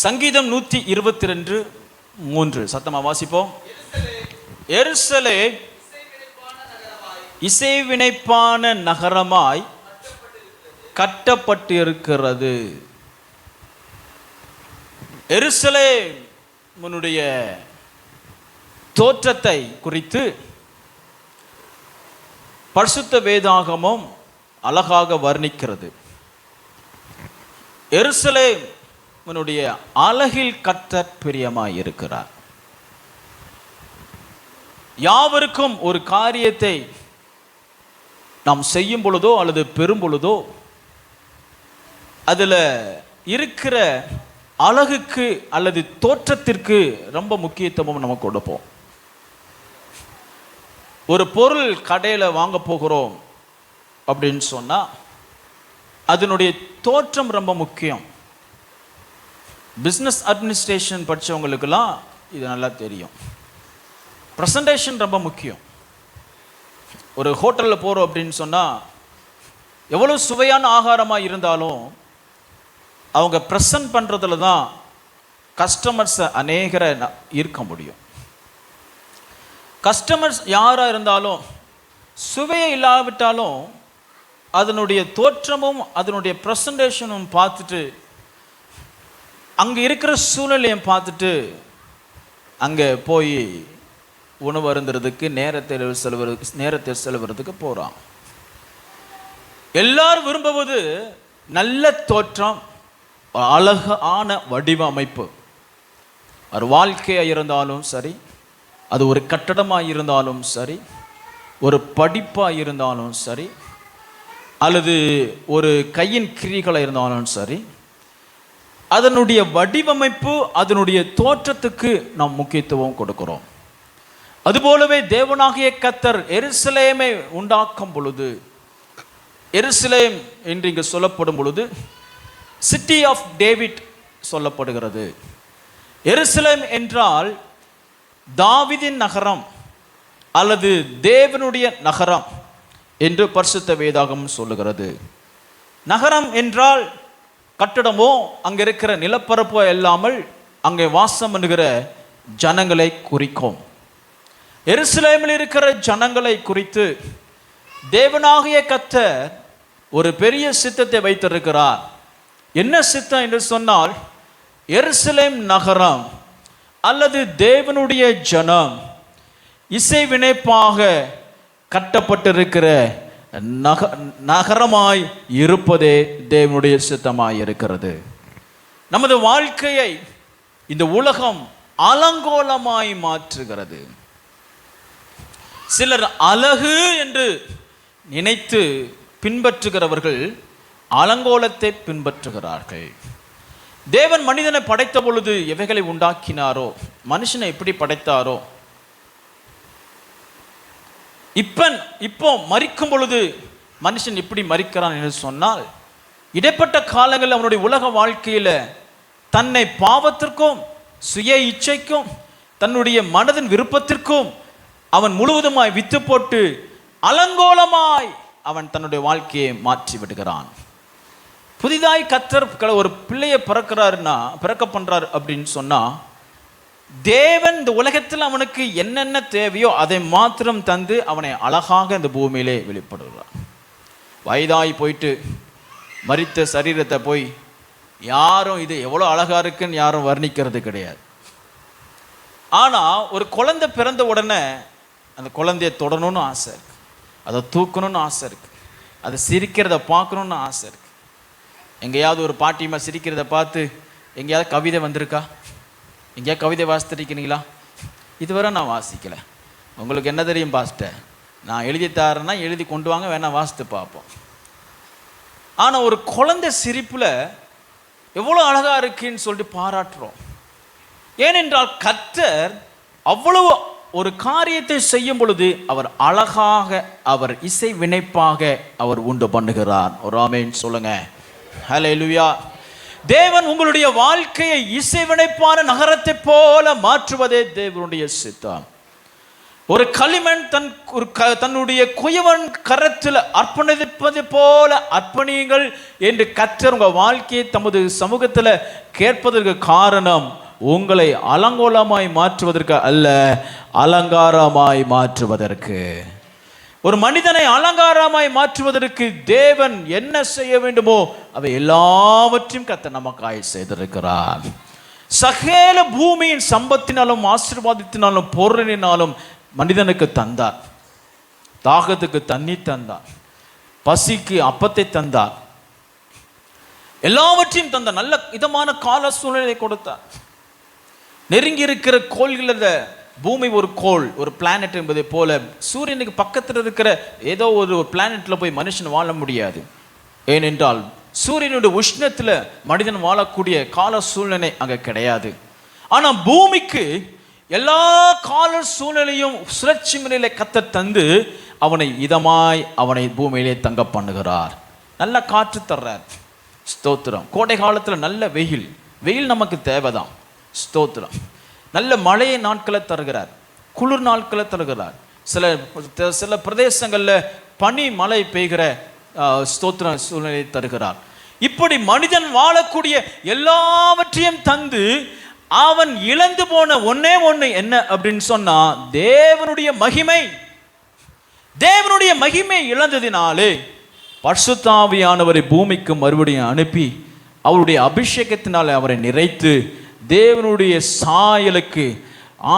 சங்கீதம் 122:3 சத்தமா வாசிப்போம். எருசலே இசைவினைப்பான நகரமாய் கட்டப்பட்டிருக்கிறது. எருசலேமுடைய தோற்றத்தை குறித்து பரிசுத்த வேதாகமம் அழகாக வர்ணிக்கிறது. எருசலேமுடைய அழகில் கர்த்தர் பிரியமாய் இருக்கிறார். யாவருக்கும் ஒரு காரியத்தை நாம் செய்யும் பொழுதோ அல்லது பெறும் பொழுதோ அதில் இருக்கிற அழகுக்கு அல்லது தோற்றத்திற்கு ரொம்ப முக்கியத்துவம் நம்ம கொடுப்போம். ஒரு பொருள் கடையில் வாங்க போகிறோம் அப்படின்னு சொன்னால் அதனுடைய தோற்றம் ரொம்ப முக்கியம். பிஸ்னஸ் அட்மினிஸ்ட்ரேஷன் படித்தவங்களுக்கெல்லாம் இது நல்லா தெரியும். ப்ரெசன்டேஷன் ரொம்ப முக்கியம். ஒரு ஹோட்டலில் போகிறோம் அப்படின்னு சொன்னால் எவ்வளோ சுவையான ஆகாரமாக இருந்தாலும் அவங்க ப்ரெசன்ட் பண்ணுறதுல தான் கஸ்டமர்ஸை அநேகரை ஈர்க்க முடியும். கஸ்டமர்ஸ் யாராக இருந்தாலும் சுவையை இல்லாவிட்டாலும் அதனுடைய தோற்றமும் அதனுடைய ப்ரெசன்டேஷனும் பார்த்துட்டு அங்கே இருக்கிற சூழ்நிலையும் பார்த்துட்டு அங்கே போய் உணவு அருந்துறதுக்கு நேரத்தை செலவுறதுக்கு போகிறான். எல்லாரும் விரும்புவது நல்ல தோற்றம், அழகான வடிவமைப்பு. ஒரு வாழ்க்கையாக இருந்தாலும் சரி, அது ஒரு கட்டடமாக இருந்தாலும் சரி, ஒரு படிப்பாக இருந்தாலும் சரி, அல்லது ஒரு கையின் கிரிகளாக இருந்தாலும் சரி, அதனுடைய வடிவமைப்பு அதனுடைய தோற்றத்துக்கு நாம் முக்கியத்துவம் கொடுக்கிறோம். அதுபோலவே தேவனாகிய கர்த்தர் எருசலேமை உண்டாக்கும் பொழுது, எருசலேம் என்று இங்கு சொல்லப்படும் பொழுது சிட்டி ஆஃப் டேவிட் சொல்லப்படுகிறது. எருசலேம் என்றால் தாவீதின் நகரம் அல்லது தேவனுடைய நகரம் என்று பரிசுத்த வேதாகமம் சொல்லுகிறது. நகரம் என்றால் கட்டடமோ அங்கே இருக்கிற நிலப்பரப்போ இல்லாமல் அங்கே வாசம் பண்ணுகிற ஜனங்களை குறிக்கும். எருசலேமில் இருக்கிற ஜனங்களை குறித்து தேவனாகிய கர்த்தர் ஒரு பெரிய சித்தத்தை வைத்திருக்கிறார். என்ன சித்தம் என்று சொன்னால், எருசலேம் நகரம் அல்லது தேவனுடைய ஜனம் இசைவினைப்பாக கட்டப்பட்டிருக்கிற நகரமாய் இருப்பதே தேவனுடைய சித்தமாய் இருக்கிறது. நமது வாழ்க்கையை இந்த உலகம் அலங்கோலமாய் மாற்றுகிறது. சிலர் அழகு என்று நினைத்து பின்பற்றுகிறவர்கள் அலங்கோலத்தை பின்பற்றுகிறார்கள். தேவன் மனிதனை படைத்த பொழுது எவைகளை உண்டாக்கினாரோ, மனுஷனை எப்படி படைத்தாரோ, இப்போ மரிக்கும் பொழுது மனுஷன் எப்படி மரிக்கிறான் என்று சொன்னால், இடைப்பட்ட காலங்களில் அவனுடைய உலக வாழ்க்கையில் தன்னை பாவத்திற்கும் சுய இச்சைக்கும் தன்னுடைய மனதின் விருப்பத்திற்கும் அவன் முழுவதுமாய் வித்து போட்டு அலங்கோலமாய் அவன் தன்னுடைய வாழ்க்கையை மாற்றி விடுகிறான். புதிதாய் கர்த்தர் ஒரு பிள்ளையை பிறக்க பண்றார் அப்படின்னு சொன்னா, தேவன் இந்த உலகத்தில் அவனுக்கு என்னென்ன தேவையோ அதை மாத்திரம் தந்து அவனை அழகாக இந்த பூமியிலே வெளிப்படுகிறார். வயதாய் போயிட்டு மரித்த சரீரத்தை போய் யாரும் இது எவ்வளோ அழகா இருக்குன்னு யாரும் வர்ணிக்கிறது கிடையாது. ஆனால் ஒரு குழந்தை பிறந்த உடனே அந்த குழந்தைய தொடணும்னு ஆசை இருக்கு, அதை தூக்கணும்னு ஆசை இருக்கு, அதை சிரிக்கிறத பார்க்கணுன்னு ஆசை இருக்கு. எங்கேயாவது ஒரு பாட்டியம்மா சிரிக்கிறத பார்த்து எங்கேயாவது கவிதை வந்திருக்கா? எங்கேயாவது கவிதை வாசித்திருக்கிறீங்களா? இதுவரை நான் வாசிக்கலை. உங்களுக்கு என்ன தெரியும் பாஸ்டர்? நான் எழுதி தரேன்னா எழுதி கொண்டு வாங்க, வேணா வாசித்து பார்ப்போம். ஆனால் ஒரு குழந்தை சிரிப்பில் எவ்வளோ அழகாக இருக்குன்னு சொல்லிட்டு பாராட்டுறோம். ஏனென்றால் கர்த்தர் அவ்வளவு ஒரு காரியத்தை செய்யும் பொழுது அவர் அழகாக, அவர் இசை வினைப்பாக அவர் உண்டு பண்ணுகிறார். ஒரு ஆமென் சொல்லுங்க. ஹல்லேலூயா. தேவன் உங்களுடைய வாழ்க்கையை இசைவினைப்பான நகரத்தை போல மாற்றுவதே தேவனுடைய சித்தம். ஒரு களிமண் தன்னுடைய குயவன் கரத்தில் அர்ப்பணிப்பது போல அர்ப்பணியுங்கள் என்று கர்த்தர் உங்க வாழ்க்கையை தமது சமூகத்தில் கேட்பதற்கு காரணம் உங்களை அலங்கோலமாய் மாற்றுவதற்கு அல்ல, அலங்காரமாய் மாற்றுவதற்கு. ஒரு மனிதனை அலங்காரமாய் மாற்றுவதற்கு தேவன் என்ன செய்ய வேண்டுமோ அவை எல்லாவற்றையும் கர்த்தர் நமக்காய் செய்திருக்கிறார். சகல பூமியின் சம்பத்தினாலும் ஆசீர்வாதத்தினாலும் பொருளினாலும் மனிதனுக்கு தந்தார். தாகத்துக்கு தண்ணி தந்தார், பசிக்கு அப்பத்தை தந்தார், எல்லாவற்றையும் தந்தார். நல்ல இதமான கால சூழ்நிலை கொடுத்தார். நெருங்கி இருக்கிற கோள்கள பூமி ஒரு கோள், ஒரு பிளானட் என்பதை போல சூரியனுக்கு பக்கத்தில் இருக்கிற ஏதோ ஒரு பிளானட்ல போய் மனுஷன் வாழ முடியாது. ஏனென்றால் சூரியனுடைய உஷ்ணத்தில் மனிதன் வாழக்கூடிய கால சூழ்நிலை அங்கே கிடையாது. ஆனால் பூமிக்கு எல்லா கால சூழ்நிலையும் சுழற்சி முறையில கர்த்தர் தந்து அவனை இதமாய் அவனை பூமியிலே தங்க பண்ணுகிறார். நல்ல காற்று தர்றார், ஸ்தோத்திரம். கோடை காலத்தில் நல்ல வெயில் நமக்கு தேவைதான், ஸ்தோத்திரம். நல்ல மழையை நாட்களை தருகிறார், குளிர் நாட்களை தருகிறார். சில பிரதேசங்களில் பனி மழை பெய்கிற ஸ்தோத்திர சூழ்நிலை தருகிறார். இப்படி மனிதன் வாழக்கூடிய எல்லாவற்றையும் தந்து அவன் இழந்து போன ஒன்னே ஒன்று என்ன அப்படின்னு சொன்னா தேவனுடைய மகிமை இழந்ததினாலே பரிசுத்த ஆவியானவரை பூமிக்கு மறுபடியும் அனுப்பி அவருடைய அபிஷேகத்தினால் அவரை நிறைத்து தேவனுடைய சாயலுக்கு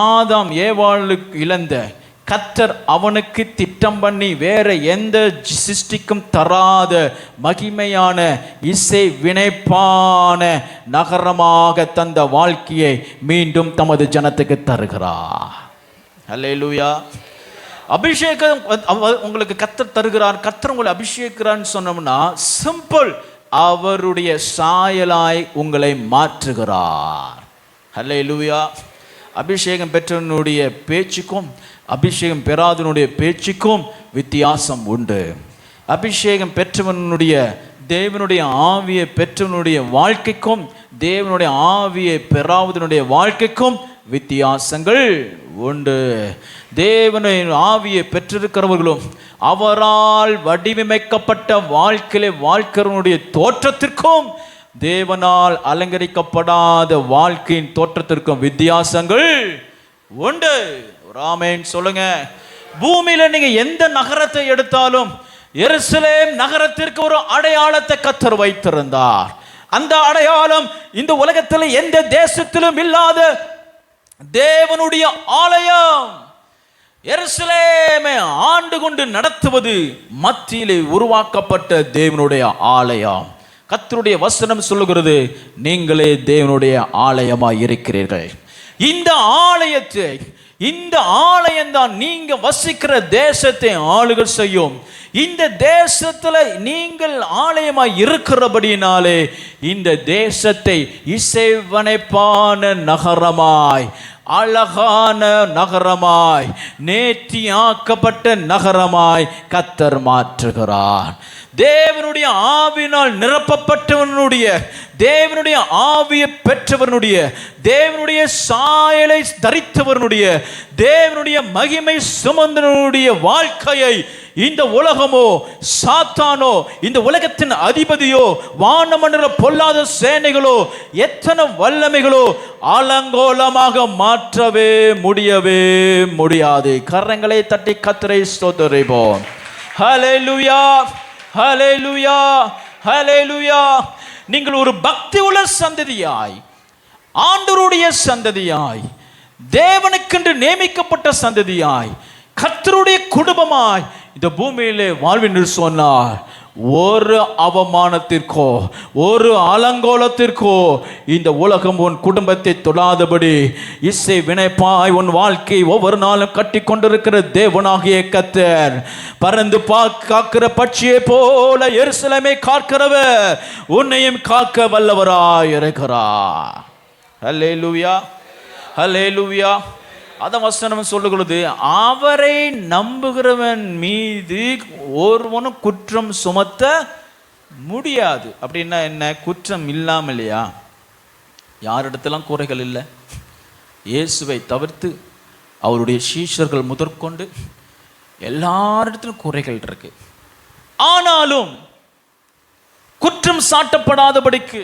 ஆதாம் ஏவாளுக்கு இழந்த கர்த்தர் அவனுக்கு திட்டம் பண்ணி வேற எந்த சிருஷ்டிக்கும் தராத மகிமையான இசை வினைப்பான நகரமாக தந்த வாழ்க்கையை மீண்டும் தமது ஜனத்துக்கு தருகிறார். அல்லேலூயா. அபிஷேகம் உங்களுக்கு கர்த்தர் தருகிறார், கர்த்தர் உங்களை அபிஷேகிறான்னு சொன்னோம்னா சிம்பிள், அவருடைய சாயலாய் உங்களை மாற்றுகிறார். அல்லேலூயா. அபிஷேகம் பெற்றவனுடைய பேச்சுக்கும் அபிஷேகம் பெறாதவனுடைய பேச்சுக்கும் வித்தியாசம் உண்டு. அபிஷேகம் பெற்றவனுடைய தேவனுடைய ஆவியை பெற்றவனுடைய வாழ்க்கைக்கும் தேவனுடைய ஆவியை பெறாதவனுடைய வாழ்க்கைக்கும் வித்தியாசங்கள் உண்டு. தேவனுடைய ஆவியை பெற்றிருக்கிறவர்களும் அவரால் வடிவமைக்கப்பட்ட வாழ்க்கையிலே வாழ்க்கிறவனுடைய தோற்றத்திற்கும் தேவனால் அலங்கரிக்கப்படாத வாழ்க்கையின் தோற்றத்திற்கும் வித்தியாசங்கள் உண்டு. ஆமென் சொல்லுங்க. பூமியில நீங்க எந்த நகரத்தை எடுத்தாலும் எருசலேம் நகரத்திற்கு ஒரு அடையாளத்தை கர்த்தர் வைத்திருந்தார். அந்த அடையாளம் இந்த உலகத்தில் எந்த தேசத்திலும் இல்லாத தேவனுடைய ஆலயம். எருசலேமை ஆண்டு கொண்டு நடத்துவது மத்தியிலே உருவாக்கப்பட்ட தேவனுடைய ஆலயம். கர்த்தருடைய வசனம் சொல்லுகிறது, நீங்களே தேவனுடைய ஆலயமாய் இருக்கிறீர்கள். இந்த ஆலயத்தை, இந்த ஆலயம்தான் நீங்க வசிக்கிற தேசத்தை ஆளுகை செய்யும். இந்த தேசத்துல நீங்கள் ஆலயமாய் இருக்கிறபடினாலே இந்த தேசத்தை இசைவனைப்பான நகரமாய், அழகான நகரமாய், நேர்த்தியாக்கப்பட்ட நகரமாய் கர்த்தர் மாற்றுகிறார். தேவனுடைய ஆவியினால் நிரப்பப்பட்டவனுடைய, தேவனுடைய ஆவியை பெற்றவனுடைய, தேவனுடைய சாயலை தரித்தவனுடைய, தேவனுடைய மகிமை சுமந்தவனுடைய வாழ்க்கையை இந்த உலகமோ சாத்தானோ இந்த உலகத்தின் அதிபதியோ வானமண்டல பொல்லாத சேனைகளோ எத்தனை வல்லமைகளோ அலங்கோலமாக மாற்றவே முடியாது. கரங்களை தட்டி கர்த்தரை ஸ்தோத்திரிப்போம். ஹல்லேலூயா, ஹல்லேலூயா, ஹல்லேலூயா. நீங்கள் ஒரு பக்தி உள்ள சந்ததியாய், ஆண்டவருடைய சந்ததியாய், தேவனுக்கென்று நியமிக்கப்பட்ட சந்ததியாய், கர்த்தருடைய குடும்பமாய் இந்த பூமியிலே வாழ்வின்னு சொன்னார். ஒரு அவமானத்திற்கோ ஒரு அலங்கோலத்திற்கோ இந்த உலகம் உன் குடும்பத்தை தொடாதபடி இசை வினைப்பாய் உன் வாழ்க்கை ஒவ்வொரு நாளும் கட்டி கொண்டிருக்கிற தேவனாகிய கர்த்தர் பறந்து காக்கிற பட்சியை போல எருசலேமை காக்கிறவர் உன்னையும் காக்க வல்லவராய் இருக்கிறார். ஹல்லேலூயா, ஹல்லேலூயா. அத வசனம் சொல்லுகிறது, அவரை நம்புகிறவன் மீது ஒருவனும் குற்றம் சுமத்த முடியாது. அப்படின்னா என்ன? குற்றம் இல்லாம இல்லையா? யாரிடத்தெல்லாம் குறைகள் இல்லை, இயேசுவை தவிர்த்து அவருடைய சீஷர்கள் முதற்கொண்டு எல்லாரிடத்திலும் குறைகள் இருக்கு. ஆனாலும் குற்றம் சாட்டப்படாதபடிக்கு,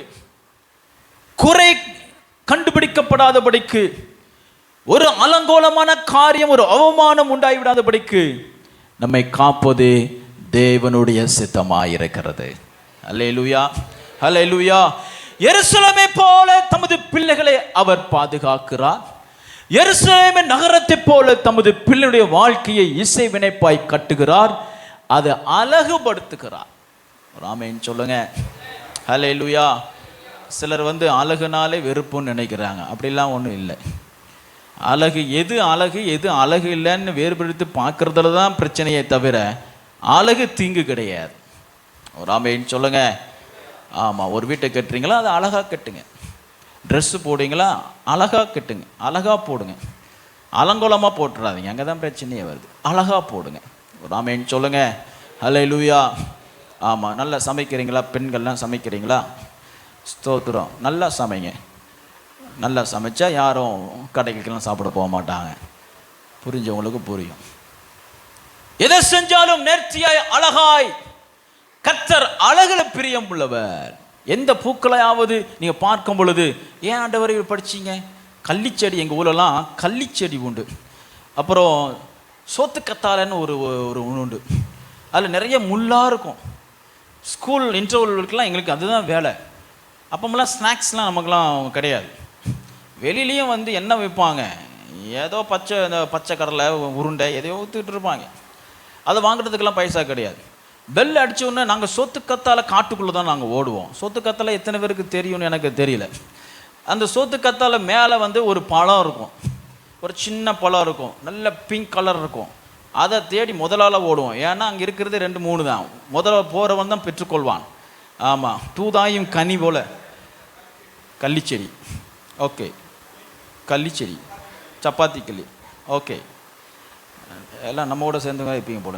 குறை கண்டுபிடிக்கப்படாதபடிக்கு, ஒரு அலங்கோலமான காரியம், ஒரு அவமானம் உண்டாகிவிடாதபடிக்கு நம்மை காப்பது தேவனுடைய சித்தமாயிருக்கிறது. அல்லேலூயா, அல்லேலூயா. எருசலேமை போல தமது பிள்ளைகளை அவர் பாதுகாக்கிறார். எருசலேமை நகரத்தை போல தமது பிள்ளையுடைய வாழ்க்கையை இசை வினைப்பாய் கட்டுகிறார், அதை அழகுபடுத்துகிறார். ஆமென் சொல்லுங்க. அல்லேலூயா. சிலர் அழகுனாலே வெறுப்புன்னு நினைக்கிறாங்க. அப்படிலாம் ஒன்றும் இல்லை. அழகு எது அழகு இல்லைன்னு வேறுபடுத்தி பார்க்கறதுல தான் பிரச்சனையே தவிர அழகு தீங்கு கிடையாது. ஆமென் சொல்லுங்க. ஆமாம், ஒரு வீட்டை கட்டுறீங்களா, அதை அழகாக கட்டுங்க. ட்ரெஸ்ஸு போடுவீங்களா, அழகாக கட்டுங்க, அழகாக போடுங்க. அலங்கோலமாக போட்டுறாதீங்க, அங்கே தான் பிரச்சனையே வருது. அழகாக போடுங்க. ஆமென் சொல்லுங்க. அல்லேலூயா. ஆமாம், நல்லா சமைக்கிறீங்களா, பெண்கள்லாம் சமைக்கிறீங்களா, ஸ்தோத்திரம், நல்லா சமைங்க. நல்லா சமைச்சா யாரும் கடைகளுக்கெல்லாம் சாப்பிட போக மாட்டாங்க. புரிஞ்சவங்களுக்கு புரியும். எதை செஞ்சாலும் நேர்த்தியாய் அழகாய். கர்த்தர் அழகுல பிரியம் உள்ளவர். எந்த பூக்களையாவது நீங்கள் பார்க்கும் பொழுது, ஏன் ஆண்டவரை படிச்சீங்க? கள்ளிச்செடி, எங்கள் ஊரெல்லாம் கள்ளிச்செடி உண்டு. அப்புறம் சோத்துக்கத்தாழன்னு ஒரு உண்டு. அதில் நிறைய முள்ளாக இருக்கும். ஸ்கூல் இன்டர்வல்களுக்கெல்லாம் எங்களுக்கு அதுதான் வேலை. அப்போமெல்லாம் ஸ்நாக்ஸ்லாம் நமக்குலாம் கிடையாது. வெளியிலையும் என்ன வைப்பாங்க, ஏதோ பச்சை கடலை உருண்டை எதையோ ஊற்றிட்டு இருப்பாங்க. அதை வாங்குறதுக்கெல்லாம் பைசா கிடையாது. பெல் அடித்த உடனே நாங்கள் சோத்துக்கத்தால காட்டுக்குள்ளே தான் நாங்கள் ஓடுவோம். சோத்துக்கத்தால எத்தனை பேருக்கு தெரியும்னு எனக்கு தெரியல. அந்த சோத்துக்கத்தால மேலே ஒரு பழம் இருக்கும், ஒரு சின்ன பழம் இருக்கும், நல்ல பிங்க் கலர் இருக்கும். அதை தேடி முதலால் ஓடுவோம். ஏன்னா அங்கே இருக்கிறது 2-3 தான். முதல்ல போகிறவன் தான் பெற்றுக்கொள்வான். ஆமாம், தூதாயும் கனி போல. கள்ளிச்செடி, ஓகே, கள்ளிச்செடி, சப்பாத்தி கள்ளி, ஓகே, எல்லாம் நம்மோட சேர்ந்து இருப்பீங்க போல.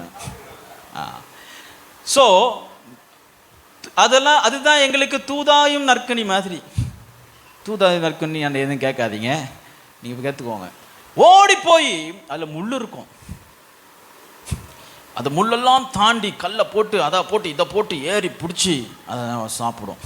ஸோ அதெல்லாம் அதுதான் எங்களுக்கு தூதாயும் நற்கனி மாதிரி. தூதாயும் நற்கனி அந்த எதுவும் கேட்காதீங்க, நீங்கள் கேட்டுக்கோங்க. ஓடி போய் அதில் முள் இருக்கும். அந்த முள்ளெல்லாம் தாண்டி கல்லை போட்டு அதை போட்டு இதை போட்டு ஏறி பிடிச்சி அதை சாப்பிடும்.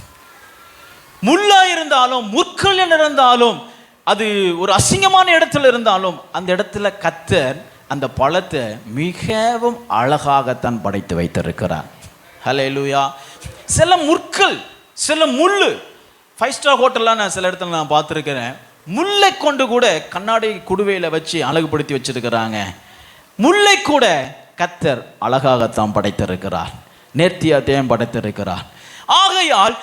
முள்ளாக இருந்தாலும் முற்கள் இருந்தாலும், அது ஒரு அசிங்கமான இடத்துல இருந்தாலும், அந்த இடத்துல கர்த்தர் அந்த பழத்தை மிகவும் அழகாகத்தான் படைத்து வைத்திருக்கிறார். ஹல்லேலூயா. சில முற்கள், சில முள், 5 ஸ்டார் ஹோட்டல்லாம் நான் சில இடத்துல நான் பார்த்துருக்கிறேன். முல்லை கொண்டு கூட கண்ணாடி குடுவையில் வச்சு அழகுபடுத்தி வச்சிருக்கிறாங்க. முல்லை கூட கர்த்தர் அழகாகத்தான் படைத்திருக்கிறார், நேர்த்தியாத்தையும் படைத்திருக்கிறார். ஆகையால்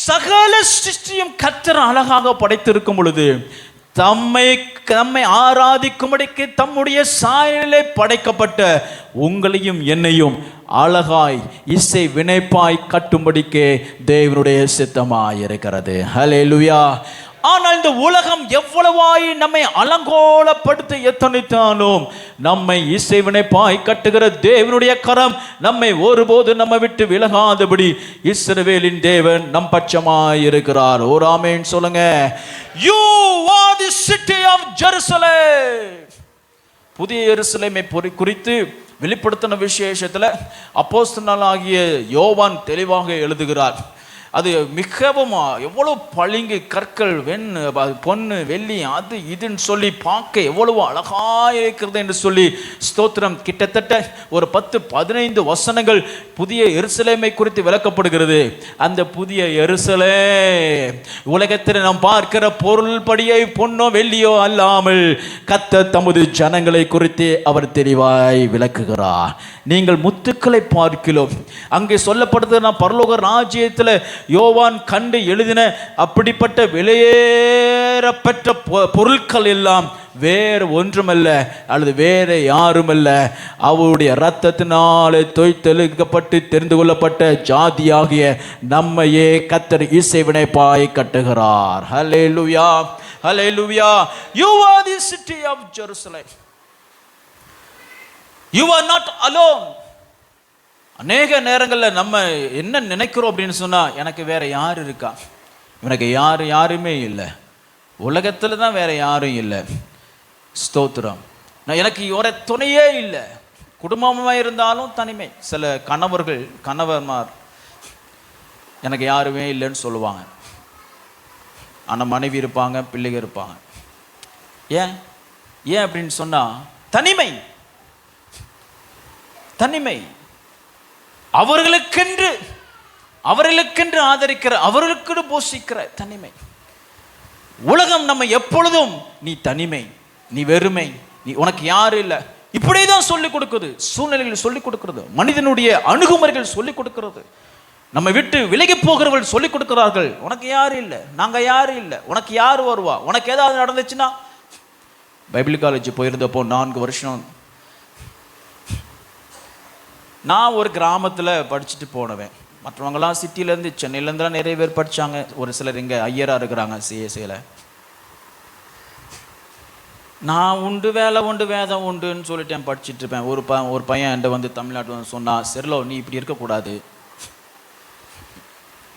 சகல சிருஷ்டியும் கர்த்தர் அழகாக படைத்திருக்கும் பொழுது, தம்மை ஆராதிக்கும்படிக்கு தம்முடைய சாயலிலே படைக்கப்பட்ட உங்களையும் என்னையும் அழகாய் இசை வினைப்பாய் கட்டும்படிக்கே தேவனுடைய சித்தமாய் இருக்கிறது. ஹல்லேலூயா. ஆனால் இந்த உலகம் எவ்வளவாய் நம்மை அலங்கோலப்படுத்த எத்தனைத்தாலும், நம்மை இசை வினைப்பாய் கட்டுகிற தேவனுடைய கரம் நம்மை ஒருபோது நம்ம விட்டு விலகாதபடி இஸ்ரவேலின் தேவன் நம் பட்சமாய் இருக்கிறார். ஓர் ஆமென் சொல்லுங்க. You are the city of Jerusalem. புதிய எருசலேமை குறித்து வெளிப்படுத்தின விசேஷத்தில் அப்போஸ்தலனாகிய யோவான் தெளிவாக எழுதுகிறார். அது மிகவும் எவ்வளோ பளிங்கு கற்கள், பொண்ணு வெள்ளி அது இதுன்னு சொல்லி பார்க்க எவ்வளவு அழகாக இருக்கிறது என்று சொல்லி ஸ்தோத்திரம். கிட்டத்தட்ட ஒரு 10-15 வசனங்கள் புதிய எருசலேமை குறித்து விளக்கப்படுகிறது. அந்த புதிய எருசலேம் உலகத்தில் நாம் பார்க்கிற பொருள் படியை பொன்னோ வெள்ளியோ அல்லாமல் கர்த்தர் தமது ஜனங்களை குறித்து அவர் தெளிவாய் விளக்குகிறார். நீங்கள் முத்துக்களை பார்க்கிறோம், அங்கே சொல்லப்படுது, நான் பரலோக ராஜ்யத்தில் யோவான் கண்டு எழுதின அப்படிப்பட்ட விலையேறப்பட்ட பொருட்கள் எல்லாம் வேறு ஒன்றுமல்ல, அல்லது வேறு யாருமல்ல, அவருடைய இரத்தத்தினாலே தோய்த்தெழுக்கப்பட்டு தெரிந்து கொள்ளப்பட்ட ஜாதியாகிய நம்மையே கர்த்தர் இசை வினைப்பாய் கட்டுகிறார். ஹல்லேலூயா, ஹல்லேலூயா. You are the city of Jerusalem. You are not alone. அநேக நேரங்களில் நம்ம என்ன நினைக்கிறோம் அப்படின்னு சொன்னால், எனக்கு வேற யார் இருக்கா, எனக்கு யாருமே இல்லை, உலகத்தில் தான் வேற யாரும் இல்லை. ஸ்தோத்திரம். நான் எனக்கு ஒரு துணையே இல்லை. குடும்பமாக இருந்தாலும் தனிமை. சில கணவர்மார் எனக்கு யாருமே இல்லைன்னு சொல்லுவாங்க. ஆனால் மனைவி இருப்பாங்க, பிள்ளைங்க இருப்பாங்க. ஏன் அப்படின்னு சொன்னால் தனிமை. அவர்களுக்கென்று ஆதரிக்கிற, அவர்களுக்கு போஷிக்கிற தனிமை. உலகம் நம்ம எப்பொழுதும் நீ தனிமை, நீ வெறுமை, நீ உனக்கு யாரும் இல்லை, இப்படிதான் சொல்லிக் கொடுக்குது. சூழ்நிலைகள் சொல்லிக் கொடுக்கிறது, மனிதனுடைய அணுகுமுறைகள் சொல்லிக் கொடுக்கிறது, நம்ம விட்டு விலகி போகிறவர்கள் சொல்லிக் கொடுக்கிறார்கள். உனக்கு யாரும் இல்லை, நாங்க யாரும் இல்லை, உனக்கு யார் வருவா, உனக்கு ஏதாவது நடந்துச்சுன்னா. பைபிள் காலேஜ் போயிருந்தப்போ 4 வருஷம் நான் ஒரு கிராமத்தில் படிச்சுட்டு போனவேன். மற்றவங்களாம் சிட்டிலேருந்து, சென்னையிலேருந்துலாம் நிறைய பேர் படித்தாங்க. ஒரு சிலர் இங்கே ஐயராக இருக்கிறாங்க சிஎஸ்சியில். நான் உண்டு வேலை உண்டு வேதம் உண்டுன்னு சொல்லிட்டேன், படிச்சுட்டு இருப்பேன். ஒரு பையன் என்கிட்ட வந்து தமிழ்நாட்டு வந்து சொன்னான், செர்லோ நீ இப்படி இருக்கக்கூடாது,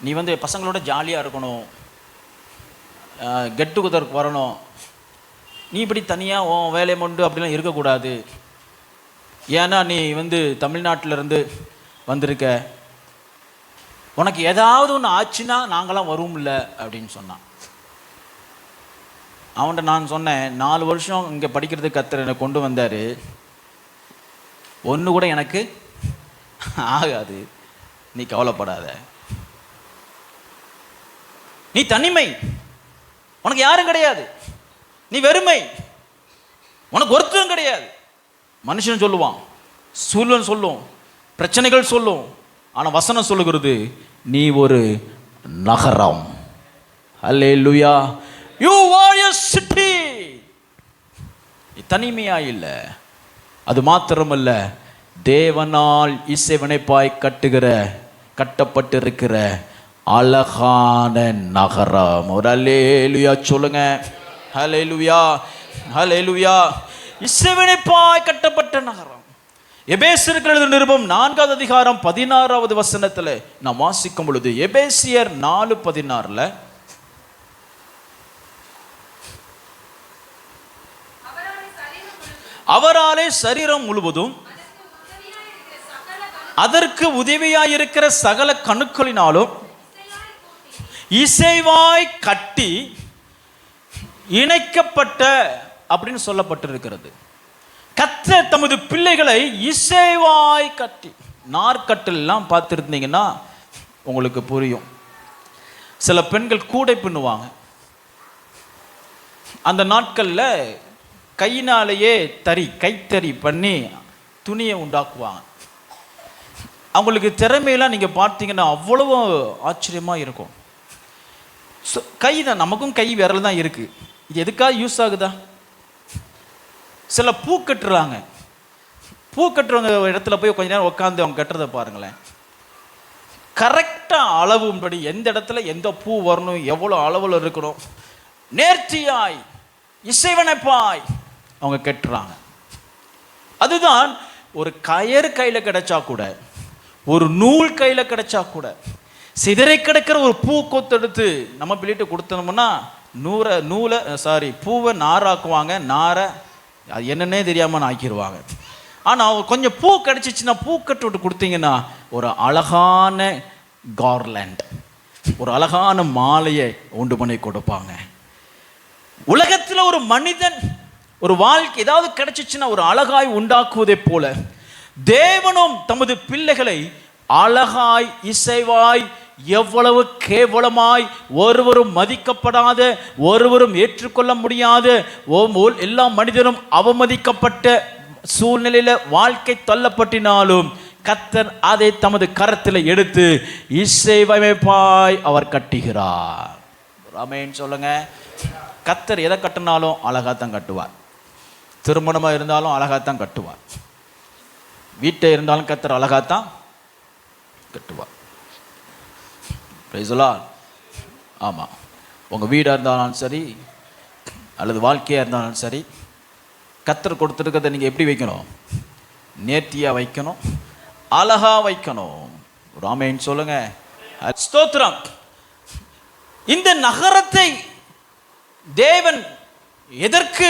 நீ வந்து பசங்களோட ஜாலியாக இருக்கணும், கெட் டுகெதருக்கு வரணும், நீ இப்படி தனியாக உன் வேலையை உண்டு அப்படிலாம் இருக்கக்கூடாது, ஏன்னா நீ வந்து தமிழ்நாட்டிலேருந்து வந்திருக்க, உனக்கு ஏதாவது ஒன்று ஆச்சுன்னா நாங்களாம் வருவோம்ல அப்படின்னு சொன்னான். அவன்கிட்ட நான் சொன்னேன், 4 வருஷம் இங்கே படிக்கிறதுக்கு கர்த்தர் என்னை கொண்டு வந்தார், ஒன்று கூட எனக்கு ஆகாது, நீ கவலைப்படாத. நீ தனிமை, உனக்கு யாரும் கிடையாது, நீ வெறுமை, உனக்கு ஒருத்தரும் கிடையாது. மனுஷன் சொல்லுவான், சூழல் சொல்லும், பிரச்சனைகள் சொல்லும். ஆனால் வசனம் சொல்லுகிறது, நீ ஒரு நகரம். அல்லேலூயா. You are a city. தனிமையா இல்லை, அது மாத்திரமல்ல, தேவனால் இசைவனைப்பாய் கட்டப்பட்டிருக்கிற அழகான நகரம். ஒரு அல்லேலூயா சொல்லுங்க. ஹல்லேலூயா, ஹல்லேலூயா. இசைவனைப்பாய் கட்டப்பட்ட நகரம். எபேசியருக்கு எழுதின நிருபம் 4வது அதிகாரம் 16வது வசனத்தில் நாம் வாசிக்கும் பொழுது, எபேசியர் 4:16, அவராலே சரீரம் முழுவதும் அதற்கு உதவியாயிருக்கிற சகல கணுக்களினாலும் இசைவாய் கட்டி இணைக்கப்பட்ட அப்படின்னு சொல்லப்பட்டிருக்கிறது. கர்த்தர் தமது பிள்ளைகளை இசைவாய் கட்டி, நார்கட்டெல்லாம் பார்த்துருந்தீங்கன்னா உங்களுக்கு புரியும். சில பெண்கள் கூடை பின்னுவாங்க. அந்த நாட்களில் கையினாலேயே கைத்தறி பண்ணி துணியை உண்டாக்குவாங்க. அவங்களுக்கு திறமையெல்லாம் நீங்கள் பார்த்தீங்கன்னா அவ்வளவு ஆச்சரியமாக இருக்கும். கை தான், நமக்கும் கை விரல் தான் இருக்குது, இது எதுக்காக யூஸ் ஆகுதா? சில பூ கட்டுறாங்க, பூ கட்டுறவங்க இடத்துல போய் கொஞ்ச நேரம் உட்காந்து அவங்க கட்டுறதை பாருங்களேன். கரெக்டாக அளவும்படி எந்த இடத்துல எந்த பூ வரணும், எவ்வளோ அளவில் இருக்கணும், நேர்த்தியாய் இசைவனைப்பாய் அவங்க கட்டுறாங்க. அதுதான் ஒரு கயிறு கையில் கிடைச்சா கூட, ஒரு நூல் கையில் கிடைச்சா கூட, சிதறை கிடக்கிற ஒரு பூ கொத்தெடுத்து நம்ம பிள்ளைட்டு கொடுத்தோம்னா பூவை நாராக்குவாங்க. நாரை அது என்னன்னே தெரியாமல் ஆக்கிடுவாங்க. ஆனால் கொஞ்சம் பூ கிடச்சிச்சின்னா, பூ கட்டு விட்டு கொடுத்தீங்கன்னா ஒரு அழகான கார்லண்ட், ஒரு அழகான மாலையை உண்டு பண்ணி கொடுப்பாங்க. உலகத்தில் ஒரு மனிதன் ஒரு வாழ்க்கை ஏதாவது கிடைச்சிச்சுன்னா ஒரு அழகாய் உண்டாக்குவதை போல தேவனும் தமது பிள்ளைகளை அழகாய் இசைவாய், எவ்வளவு கேவலமாய், ஒருவரும் மதிக்கப்படாத, ஒருவரும் ஏற்றுக்கொள்ள முடியாத, எல்லா மனிதரும் அவமதிக்கப்பட்ட சூழ்நிலையில வாழ்க்கை தள்ளப்பட்டினாலும் கர்த்தர் அதை தமது கரத்தில் எடுத்து இசைவமைப்பாய் அவர் கட்டுகிறார். ஆமென் சொல்லுங்க. கர்த்தர் எதை கட்டினாலும் அழகாத்தான் கட்டுவார். திருமணமாக இருந்தாலும் அழகாத்தான் கட்டுவார். வீட்டை இருந்தாலும் கர்த்தர் அழகாத்தான் கட்டுவார். ஆமாம், உங்கள் வீடாக இருந்தாலும் சரி அல்லது வாழ்க்கையாக இருந்தாலும் சரி, கர்த்தர் கொடுத்துருக்கிறத நீங்கள் எப்படி வைக்கணும்? நேர்த்தியாக வைக்கணும், அழகாக வைக்கணும். ஆமென் சொல்லுங்க. ஸ்தோத்திரம். இந்த நகரத்தை தேவன் எதற்கு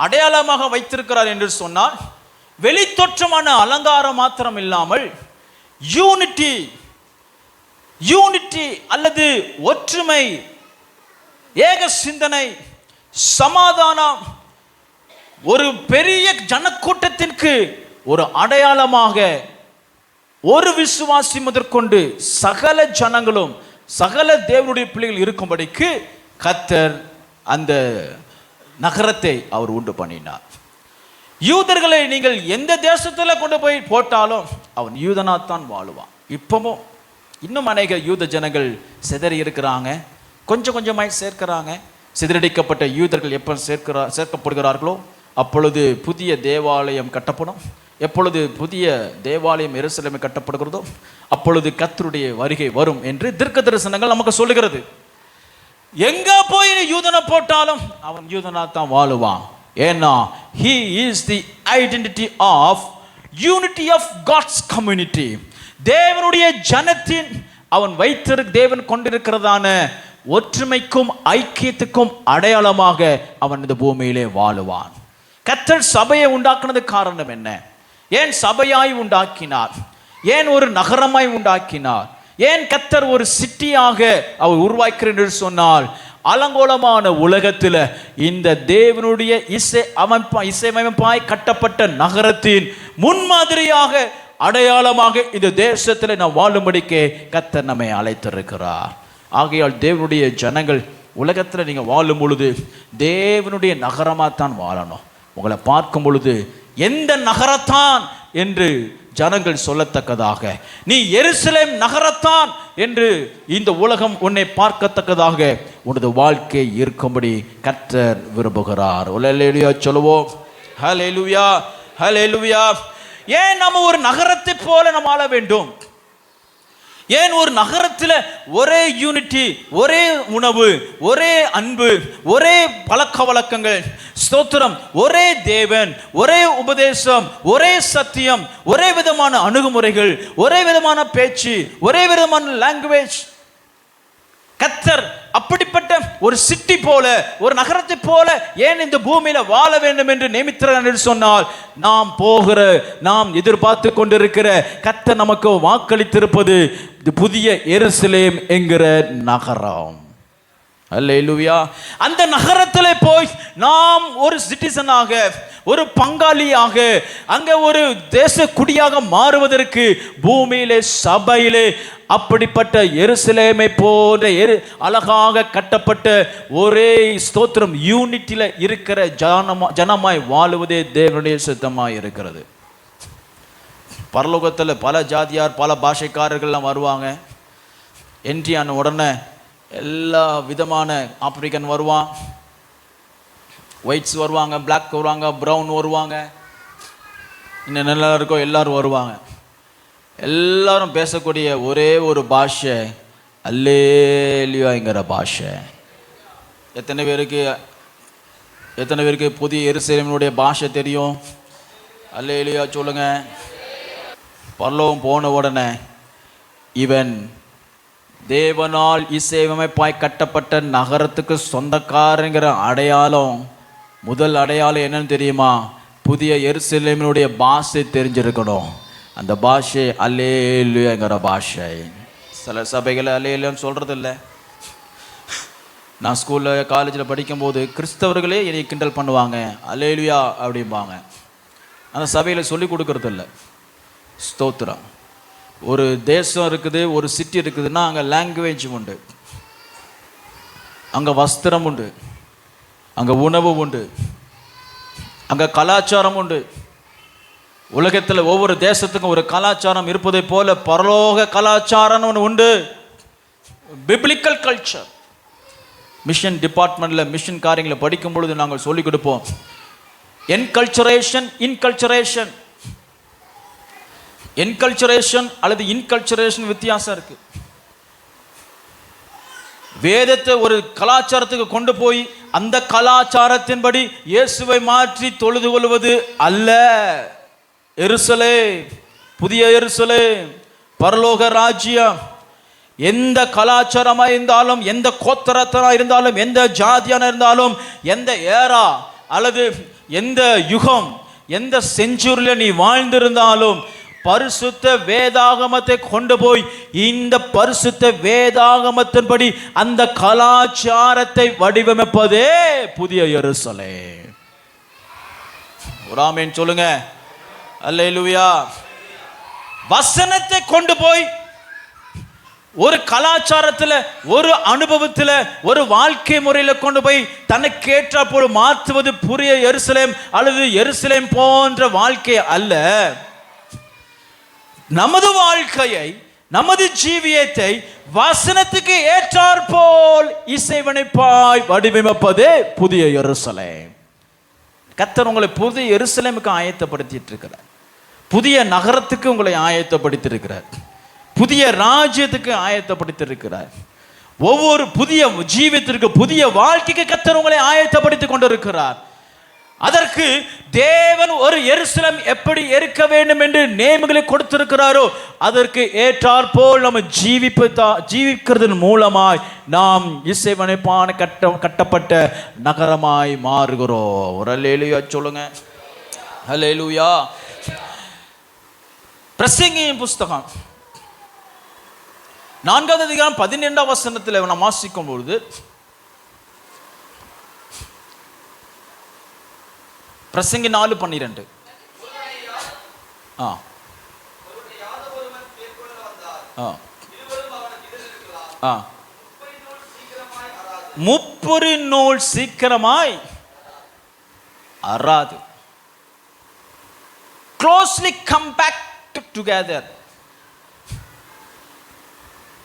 அடையாளமாக வைத்திருக்கிறார் என்று சொன்னால் வெளித்தோற்றமான அலங்காரம் மாத்திரம் இல்லாமல் யூனிட்டி அல்லது ஒற்றுமை, ஏக சிந்தனை, சமாதானம், ஒரு பெரிய ஜனக்கூட்டத்திற்கு ஒரு அடையாளமாக ஒரு விசுவாசி முதற்கொண்டு சகல ஜனங்களும் சகல தேவனுடைய பிள்ளைகள் இருக்கும்படிக்கு கர்த்தர் அந்த நகரத்தை அவர் உண்டு பண்ணினார். யூதர்களை நீங்கள் எந்த தேசத்தில் கொண்டு போய் போட்டாலும் அவன் யூதனாத்தான் வாழுவான். இப்பவும் இன்னும் அநேக யூத ஜனங்கள் சிதறி இருக்கிறாங்க, கொஞ்சம் கொஞ்சமாய் சேர்க்கிறாங்க. சிதறடிக்கப்பட்ட யூதர்கள் எப்போ சேர்க்கப்படுகிறார்களோ அப்பொழுது புதிய தேவாலயம் கட்டப்படும். எப்பொழுது புதிய தேவாலயம் எருசலேமில் கட்டப்படுகிறதோ அப்பொழுது கர்த்தருடைய வருகை வரும் என்று தீர்க்க தரிசனங்கள் நமக்கு சொல்லுகிறது. எங்க போய் யூதனை போட்டாலும் அவன் யூதனாத்தான் வாழுவான். ஏன்னா he is the identity of unity of God's community. தேவனுடைய ஜனத்தின் அவன் தேவன் கொண்டிருக்கிறதான ஒற்றுமைக்கும் ஐக்கியத்துக்கும் அடையாளமாக அவன் இந்த பூமியிலே வாழுவான். கர்த்தர் சபையை உண்டாக்குனது காரணம் என்ன? ஏன் சபையாய் உண்டாக்கினார்? ஏன் ஒரு நகரமாய் உண்டாக்கினார்? ஏன் கர்த்தர் ஒரு சிட்டியாக அவர் உருவாக்கிறார் என்று சொன்னால், அலங்கோலமான உலகத்தில் இந்த தேவனுடைய இசையமைப்பாய் கட்டப்பட்ட நகரத்தின் முன்மாதிரியாக அடையாளமாக இந்த தேசத்தில் நாம் வாழும்படிக்கே கர்த்தர் நம்மை அழைத்திருக்கிறார். ஆகையால் தேவனுடைய ஜனங்கள் உலகத்தில் நீங்கள் வாழும் பொழுது தேவனுடைய நகரமாக தான் வாழணும். உங்களை பார்க்கும் பொழுது எந்த நகரத்தான் என்று ஜனங்கள் சொல்லத்தக்கதாக, நீ எருசலேம் நகரத்தான் என்று இந்த உலகம் உன்னை பார்க்கத்தக்கதாக உனது வாழ்க்கை இருக்கும்படி கர்த்தர் விரும்புகிறார். ஹல்லேலூயா சொல்லுவோம். ஹல்லேலூயா, ஹல்லேலூயா. ஏன் நம்ம ஒரு நகரத்தை போல நம்ம ஆள வேண்டும்? ஏன் ஒரு நகரத்தில் ஒரே யூனிட்டி, ஒரே உணவு, ஒரே அன்பு, ஒரே பழக்க வழக்கங்கள், ஸ்தோத்திரம், ஒரே தேவன், ஒரே உபதேசம், ஒரே சத்தியம், ஒரே விதமான அணுகுமுறைகள், ஒரே விதமான பேச்சு, ஒரே விதமான லாங்குவேஜ்? கர்த்தர் அப்படிப்பட்ட ஒரு சிட்டி போல, ஒரு நகரத்தை போல ஏன் இந்த பூமியில வாழ வேண்டும் என்று நியமித்தார் என்று சொன்னால், நாம் எதிர்பார்த்து கொண்டிருக்கிற கர்த்தர் நமக்கு வாக்களித்திருப்பது புதிய எருசலேம் என்கிற நகரம். அல்லேலூயா. அந்த நகரத்தில் போய் நாம் ஒரு சிட்டிசனாக, ஒரு பங்காளியாக, அங்க ஒரு தேச குடியாக மாறுவதற்கு பூமியிலே சபையிலே அப்படிப்பட்ட எருசலேமை போன்ற அழகாக கட்டப்பட்ட ஒரே ஸ்தோத்திரம் யூனிட்டில இருக்கிற ஜனமாய் வாழுவதே தேவனுடைய சித்தமாய் இருக்கிறது. பரலோகத்தில் பல ஜாதியார் பல பாஷைக்காரர்கள்லாம் வருவாங்க. என்ட்ரி ஆன உடனே எல்லா விதமான ஆப்பிரிக்கன் வருவான், ஒயிட்ஸ் வருவாங்க, பிளாக் வருவாங்க, ப்ரௌன் வருவாங்க, இன்னும் நல்லா இருக்கோ எல்லாரும் வருவாங்க. எல்லாரும் பேசக்கூடிய ஒரே ஒரு பாஷை அல்லேலூயாங்கிற பாஷை. எத்தனை பேருக்கு புதிய எருசலேமினுடைய பாஷை தெரியும்? அல்லேலூயா சொல்லுங்க. பரலோகம் போன உடனே இவன் தேவனால் இசையமைப்பாய் கட்டப்பட்ட நகரத்துக்கு சொந்தக்காரங்கிற அடையாளம், முதல் அடையாளம் என்னன்னு தெரியுமா? புதிய எருசலேமினுடைய பாஷை தெரிஞ்சிருக்கணும். அந்த பாஷை அல்லேலூயாங்கிற பாஷை. சில சபைகளை அல்லேலூயான்னு சொல்கிறது இல்லை. நான் ஸ்கூலில் காலேஜில் படிக்கும்போது கிறிஸ்தவர்களே என்னை கிண்டல் பண்ணுவாங்க, அல்லேலூயா அப்படிம்பாங்க. அந்த சபையில் சொல்லி கொடுக்கறது இல்லை. ஸ்தோத்திரம். ஒரு தேசம் இருக்குது, ஒரு சிட்டி இருக்குதுன்னா அங்கே லாங்குவேஜ் உண்டு, அங்கே வஸ்திரம் உண்டு, அங்கே உணவு உண்டு, அங்கே கலாச்சாரம் உண்டு. உலகத்தில் ஒவ்வொரு தேசத்துக்கும் ஒரு கலாச்சாரம் இருப்பதை போல பரலோக கலாச்சாரம் ஒன்று உண்டு, பிப்ளிக்கல் கல்ச்சர். மிஷன் டிபார்ட்மெண்ட்டில் மிஷன் காரியங்களை படிக்கும் பொழுது நாங்கள் சொல்லிக் கொடுப்போம், என்கல்ச்சரேஷன், இன்கல்ச்சரேஷன். என்கல்ச்சரேஷன் அல்லது இன்கல்ச்சரேஷன் வித்தியாசம் இருக்கு. வேதத்தை ஒரு கலாச்சாரத்துக்கு கொண்டு போய் அந்த கலாச்சாரத்தின்படி இயேசுவை மாற்றி தொழுது கொள்வது அல்ல. எருசலேம், புதிய எருசலேம், பரலோக ராஜ்யம். எந்த கலாச்சாரமாக இருந்தாலும், எந்த கோத்திரத்தனா இருந்தாலும், எந்த ஜாதியான இருந்தாலும், எந்த ஏரா அல்லது எந்த யுகம், எந்த செஞ்சுரியில நீ வாழ்ந்திருந்தாலும் பரிசுத்த வேதாகமத்தை கொண்டு போய் இந்த பரிசுத்த வேதாகமத்தின்படி அந்த கலாச்சாரத்தை வடிவமைப்பதே புதிய எருசலேம். ஒரு ஆமென் சொல்லுங்க. அல்லேலூயா. வசனத்தை கொண்டு போய் ஒரு கலாச்சாரத்தில், ஒரு அனுபவத்தில், ஒரு வாழ்க்கை முறையில் கொண்டு போய் தனக்கு ஏற்ற போல மாற்றுவது புதிய எருசலேம் அல்லது எருசலேம் போன்ற வாழ்க்கை அல்ல. நமது வாழ்க்கையை, நமது ஜீவியத்தை வசனத்துக்கு ஏற்றாற்போல் இசைவனைப்பாய் வடிவமைப்பதே புதிய எருசலேம். கர்த்தர் உங்களை புதிய எருசலேமுக்கு ஆயத்தப்படுத்திட்டு இருக்கிறார். புதிய நகரத்துக்கு உங்களை ஆயத்தப்படுத்தி இருக்கிறார். புதிய ராஜ்யத்துக்கு ஆயத்தப்படுத்தி இருக்கிறார். ஒவ்வொரு புதிய ஜீவியத்திற்கு, புதிய வாழ்க்கைக்கு கர்த்தர் உங்களை ஆயத்தப்படுத்தி கொண்டிருக்கிறார். அதற்கு தேவன் ஒரு எருசலேம் எப்படி இருக்க வேண்டும் என்று நேமங்களை கொடுத்திருக்கிறாரோ அதற்கு ஏற்றாற்போல் நம்ம ஜீவிக்கிறதன் மூலமாய் நாம் இசைவனைப்பான கட்டப்பட்ட நகரமாய் மாறுகிறோம். ஒரு அல்லேலூயா சொல்லுங்க. அல்லேலூயா. பிரசங்கியின் புஸ்தகம் 4வது அதிகாரம் 12ஆம் வசனத்தில் நாம் வாசிக்கும் பொழுது, பிரசங்கி 4:12. முப்பொரு நூல் சீக்கிரமாய் அறாது. Closely compact together.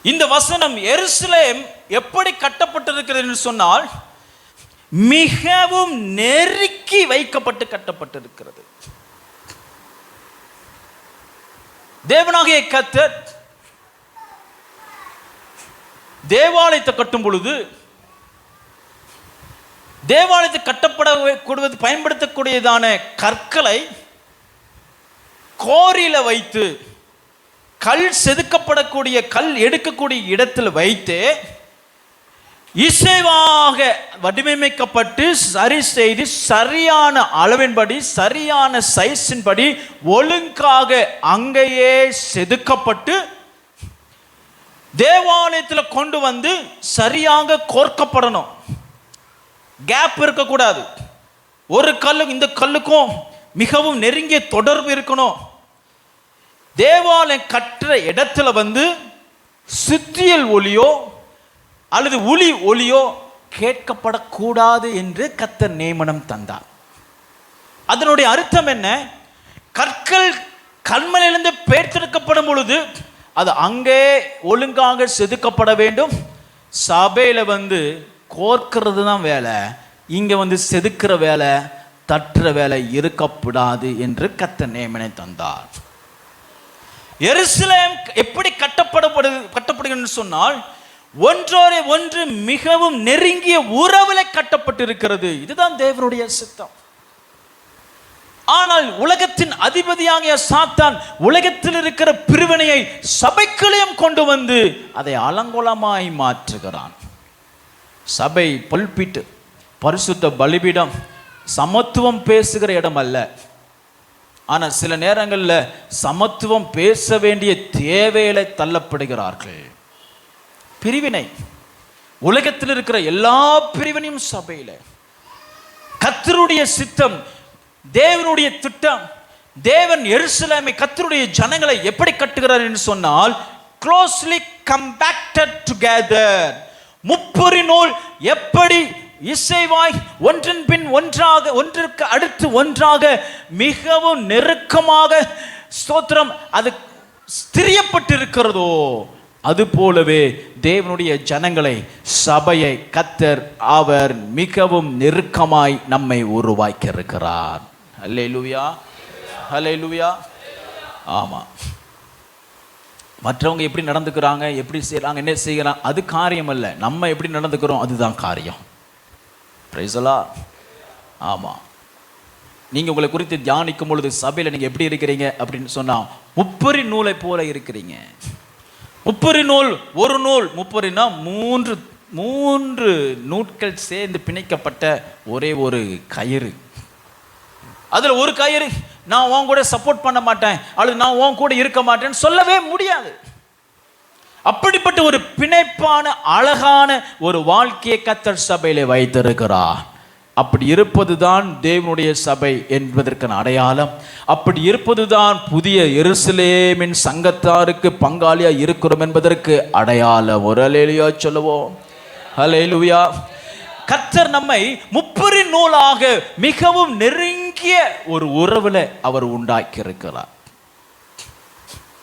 இந்த வசனம் எருசலேம் எப்படி கட்டப்பட்டிருக்கிறது என்று சொன்னால் மிகவும் நெருக்கி வைக்கப்பட்டு கட்டப்பட்டிருக்கிறது. தேவனாகிய கர்த்தர் தேவாலயத்தை கட்டும் பொழுது, தேவாலயத்தை கட்டப்படக்கூடுவது பயன்படுத்தக்கூடியதான கற்களை கோரியில வைத்து, கல் செதுக்கப்படக்கூடிய, கல் எடுக்கக்கூடிய இடத்தில் வைத்து இசைவாக வடிவமைக்கப்பட்டு சரி செய்து சரியான அளவின்படி, சரியான சைஸின்படி ஒழுங்காக அங்கேயே செதுக்கப்பட்டு தேவாலயத்தில் கொண்டு வந்து சரியாக கோர்க்கப்படணும். கேப் இருக்கக்கூடாது. ஒரு கல்லு இந்த கல்லுக்கும் மிகவும் நெருங்கிய தொடர்பு இருக்கணும். தேவாலயம் கட்டுற இடத்துல வந்து சுத்தியல் ஒலியோ அல்லது ஒலியோ கேட்கப்படக்கூடாது என்று கர்த்தர் நியமனம் தந்தார். அதனுடைய அர்த்தம் என்ன? கற்கள் கண்மலையிலிருந்து பேர்த்தெடுக்கப்படும் பொழுது அது அங்கே ஒழுங்காக செதுக்கப்பட வேண்டும். சபையில் வந்து கோர்க்கிறது தான் வேலை, இங்கே வந்து செதுக்கிற வேலை, தட்டுற வேலை இருக்கப்படாது என்று கர்த்தர் நியமனம் தந்தார். எருசலேம் எப்படி கட்டப்படுகிறது சொன்னால் ஒன்றோடு ஒன்று மிகவும் நெருங்கிய உறவுல கட்டப்பட்டிருக்கிறது. இதுதான் தேவனுடைய சித்தம். ஆனால் உலகத்தின் அதிபதியாகிய சாத்தான் உலகத்தில் இருக்கிற பிரிவினையை சபைக்குள்ளேயும் கொண்டு வந்து அதை அலங்கோலமாய் மாற்றுகிறான். சபை பல்பிட்டு, பரிசுத்த பலிபீடம், சமத்துவம் பேசுகிற இடம் அல்ல. ஆனால் சில நேரங்களில் சமத்துவம் பேச வேண்டிய தேவையில தள்ளப்படுகிறார்கள். பிரிவினை, உலகத்தில் இருக்கிற எல்லா பிரிவினையும் சபையில. கர்த்தருடைய சித்தம், தேவனுடைய திட்டம், தேவன் எருசலேமை, கர்த்தருடைய ஜனங்களை எப்படி கட்டுகிறார் என்று சொன்னால் க்ளோஸ்லி கம்பேக்டட் டுகெதர். முப்பொரு நூல் எப்படி இசைவாய் ஒன்றன் பின் ஒன்றாக, ஒன்றிற்கு அடுத்து ஒன்றாக மிகவும் நெருக்கமாக ஸ்தோத்திரம் அது ஸ்திரியப்பட்டிருக்கிறதோ அது போலவே தேவனுடைய ஜனங்களை, சபையை கர்த்தர் அவர் மிகவும் நெருக்கமாய் நம்மை உருவாக்கி இருக்கிறார். அல்லேலூயா, அல்லேலூயா. ஆமா, மற்றவங்க எப்படி நடந்துக்கிறாங்க, எப்படி செய்யறாங்க, என்ன செய்யறாங்க, அது காரியம் அல்ல. நம்ம எப்படி நடந்துக்கிறோம் அதுதான் காரியம். Praise the Lord. ஆமா, நீங்க உங்களை குறித்து தியானிக்கும் பொழுது சபையில் நீங்க எப்படி இருக்கிறீங்க அப்படின்னு சொன்னா முப்பரி நூலை போல இருக்கிறீங்க. முப்பரி நூல், ஒரு நூல், முப்பரினா 3 நூட்கள் சேர்ந்து பிணைக்கப்பட்ட ஒரே ஒரு கயிறு. அதுல ஒரு கயிறு நான் உன் கூட சப்போர்ட் பண்ண மாட்டேன் அல்லது நான் உன் கூட இருக்க மாட்டேன்னு சொல்லவே முடியாது. அப்படிப்பட்ட ஒரு பிணைப்பான அழகான ஒரு வாழ்க்கையை கர்த்தர் சபையிலே வைத்திருக்கிறார். அப்படி இருப்பதுதான் தேவனுடைய சபை என்பதற்கான அடையாளம். அப்படி இருப்பதுதான் புதிய எருசலேமின் சங்கத்தாருக்கு பங்காளியா இருக்கிறோம் என்பதற்கு அடையாளம். ஒரு அல்லேலூயா சொல்லுவோம். அல்லேலூயா. கர்த்தர் நம்மை முப்பரி நூலாக மிகவும் நெருங்கிய ஒரு உறவுல அவர் உண்டாக்கி இருக்கிறார்.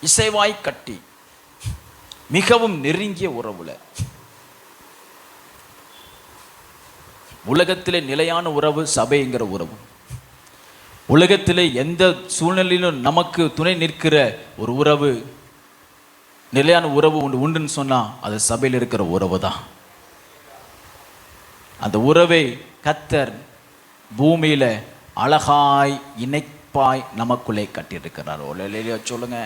இசைவாய் கட்டி மிகவும் நெருங்கிய உறவுல. உலகத்திலே நிலையான உறவு சபைங்கிற உறவு. உலகத்திலே எந்த சூழ்நிலையிலும் நமக்கு துணை நிற்கிற ஒரு உறவு, நிலையான உறவு உண்டுன்னு சொன்னா அது சபையில் இருக்கிற உறவு தான். அந்த உறவை கர்த்தர் பூமியில அழகாய் இணைப்பாய் நமக்குள்ளே கட்டியிருக்கிறார். இல்லையா சொல்லுங்க,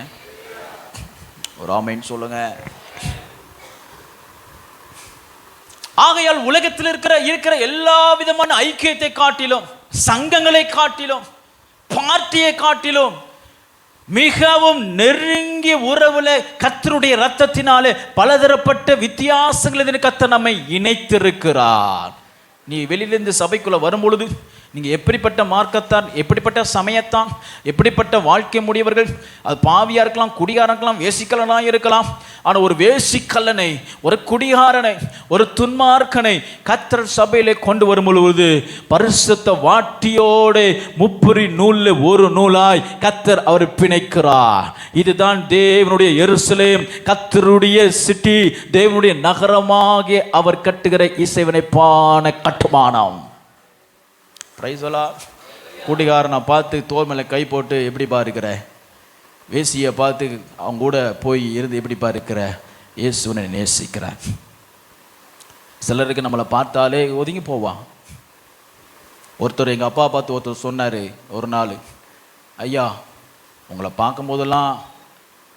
ஒரு ஆமென் சொல்லுங்க. ஆகையால் உலகத்தில் இருக்கிற எல்லா விதமான ஐக்கியத்தை காட்டிலும், சங்கங்களை காட்டிலும், பார்ட்டியை காட்டிலும் மிகவும் நெருங்கிய உறவுல கர்த்தருடைய இரத்தத்தினாலே பலதரப்பட்ட வித்தியாசங்கள் கர்த்தர் நம்மை இணைத்திருக்கிறார். நீ வெளியிலிருந்து சபைக்குள்ள வரும் பொழுது நீங்க எப்படிப்பட்ட மார்க்கத்தான், எப்படிப்பட்ட சமயத்தான், எப்படிப்பட்ட வாழ்க்கை முடியவர்கள், அது பாவியா இருக்கலாம், குடிகாரன் இருக்கலாம், வேசிக்கல்லனா இருக்கலாம். ஆனால் ஒரு வேசிக்கல்லனை, ஒரு குடிகாரனை, ஒரு துன்மார்க்கனை கர்த்தர் சபையிலே கொண்டு வரும் பொழுது பரிசுத்த வாட்டியோடு முப்பரி நூல்ல ஒரு நூலாய் கர்த்தர் அவர் பிணைக்கிறார். இதுதான் தேவனுடைய எருசலேம், கர்த்தருடைய சிட்டி, தேவனுடைய நகரமாகிய அவர் கட்டுகிற இசைவினைப்பான கட்டுமானம். குடிகாரனை பார்த்து தோல் மேலே கை போட்டு எப்படிப்பா இருக்கிற, வேசியை பார்த்து அவங்க கூட போய் இருந்து எப்படிப்பா இருக்கிற, இயேசுவை நேசிக்கிற. சிலருக்கு நம்மளை பார்த்தாலே ஒதுங்கி போவான். ஒருத்தர் எங்கள் அப்பா பார்த்து ஒருத்தர் சொன்னார் ஒரு நாள், ஐயா உங்களை பார்க்கும் போதெல்லாம்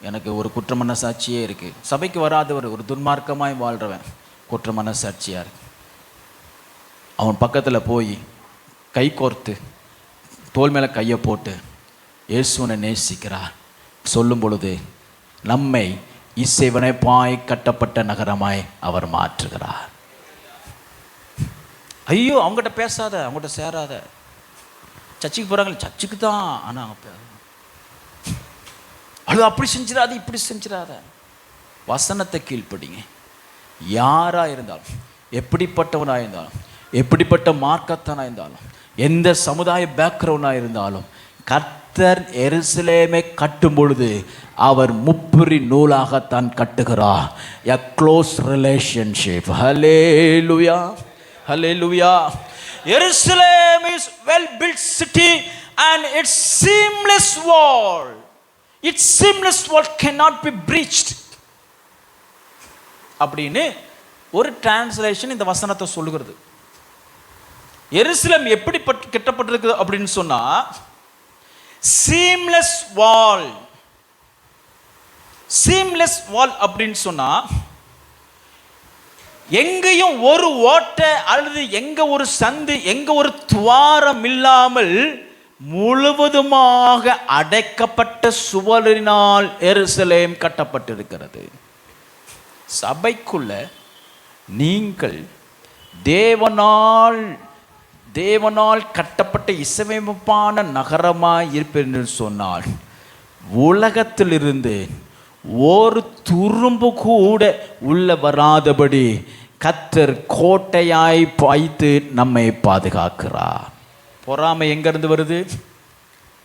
எனக்கு ஒரு குற்ற மனசாட்சியே இருக்குது. சபைக்கு வராதவர், ஒரு துன்மார்க்கமாய் வாழ்கிறவன், குற்ற மனசாட்சியாக இருக்கு. அவன் பக்கத்தில் போய் கை கோர்த்து தோல் மேலே கையை போட்டு இயேசுவை நேசிக்கிறார் சொல்லும் பொழுது நம்மை இசைவனைப்பாய் கட்டப்பட்ட நகரமாய் அவர் மாற்றுகிறார். ஐயோ அவங்ககிட்ட பேசாத, அவங்ககிட்ட சேராத, சர்ச்சுக்கு போகிறாங்க, சர்ச்சுக்கு தான், ஆனால் அது அப்படி செஞ்சிடாது, இப்படி செஞ்சிடாத. வசனத்தை கீழ்ப்படிங்க. யாராக இருந்தாலும், எப்படிப்பட்டவனாக இருந்தாலும், எப்படிப்பட்ட மார்க்கத்தானாக இருந்தாலும், எந்த சமுதாய பேக்ரவுண்டாக இருந்தாலும், கர்த்தர் எருசலேமை கட்டும் பொழுது அவர் முப்பரி நூலாகத்தான் கட்டுகிறார். a close relationship. Hallelujah, hallelujah. Jerusalem is well built city and its seamless wall, its seamless wall cannot be breached. அப்படின்னு ஒரு டிரான்ஸ்லேஷன் இந்த வசனத்தை சொல்லுகிறது. எருசலேம் எப்படி கட்டப்பட்டிருக்கு அப்படின்னு சொன்னா சீம்லெஸ் வால். சீம்லெஸ் வால் அப்படின்னு சொன்னா எங்கேயும் ஒரு ஓட்டை அல்லது எங்க ஒரு சந்து, எங்க ஒரு துவாரம் இல்லாமல் முழுவதுமாக அடைக்கப்பட்ட சுவரினால் எருசலேம் கட்டப்பட்டிருக்கிறது. சபைக்குள்ள நீங்கள் தேவனால் கட்டப்பட்ட இசையமைப்பான நகரமாய் இருப்பேன் என்று சொன்னால் உலகத்திலிருந்து ஒரு துரும்பு கூட உள்ள வராதபடி கர்த்தர் கோட்டையாய் பாய்த்து நம்மை பாதுகாக்கிறார். பொறாமை எங்கிருந்து வருது?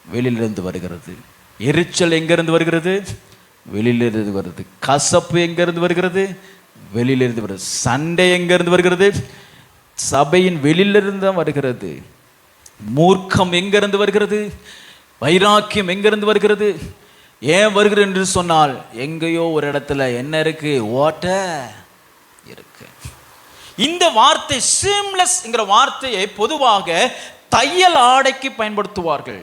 வெளியிலிருந்து வருகிறது. எரிச்சல் எங்கிருந்து வருகிறது? வெளியிலிருந்து வருகிறது. கசப்பு எங்கிருந்து வருகிறது? வெளியிலிருந்து வருகிறது. சண்டை எங்கிருந்து வருகிறது? சபையின் வெளியிலிருந்து தான் வருகிறது. மூர்க்கம் எங்கிருந்து வருகிறது? வைராக்கியம் எங்கிருந்து வருகிறது? ஏன் வருகிறது என்று சொன்னால் எங்கேயோ ஒரு இடத்துல என்ன இருக்கு? ஓட்டை இருக்கு. இந்த வார்த்தை சீம்லெஸ் என்கிற வார்த்தையை பொதுவாக தையல் ஆடைக்கு பயன்படுத்துவார்கள்.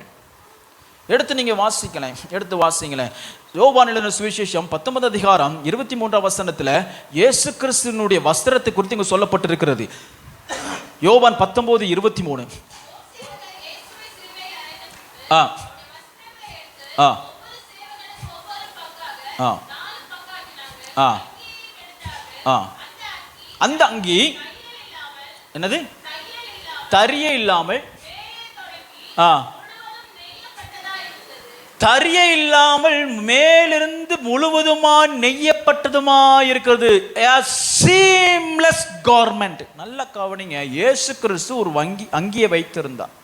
எடுத்து நீங்க வாசிக்கலாம், எடுத்து வாசிங்களேன். யோவான் எழுதின சுவிசேஷம் 19 அதிகாரம் 23 வசனத்துல இயேசு கிறிஸ்துவினுடைய வஸ்திரத்தை குறித்து இங்க சொல்லப்பட்டிருக்கிறது. யோவான் 19:23. அந்த அங்கி என்னது? தரிய இல்லாமல் தரிய இல்லாமல் மேலிருந்து முழுவதுமா நெய்யப்பட்டதுமா இருக்கிறது. Seamless garment. நல்ல கவனிங்க, இயேசு கிறிஸ்து ஒரு அங்கியை வைத்திருந்தார்.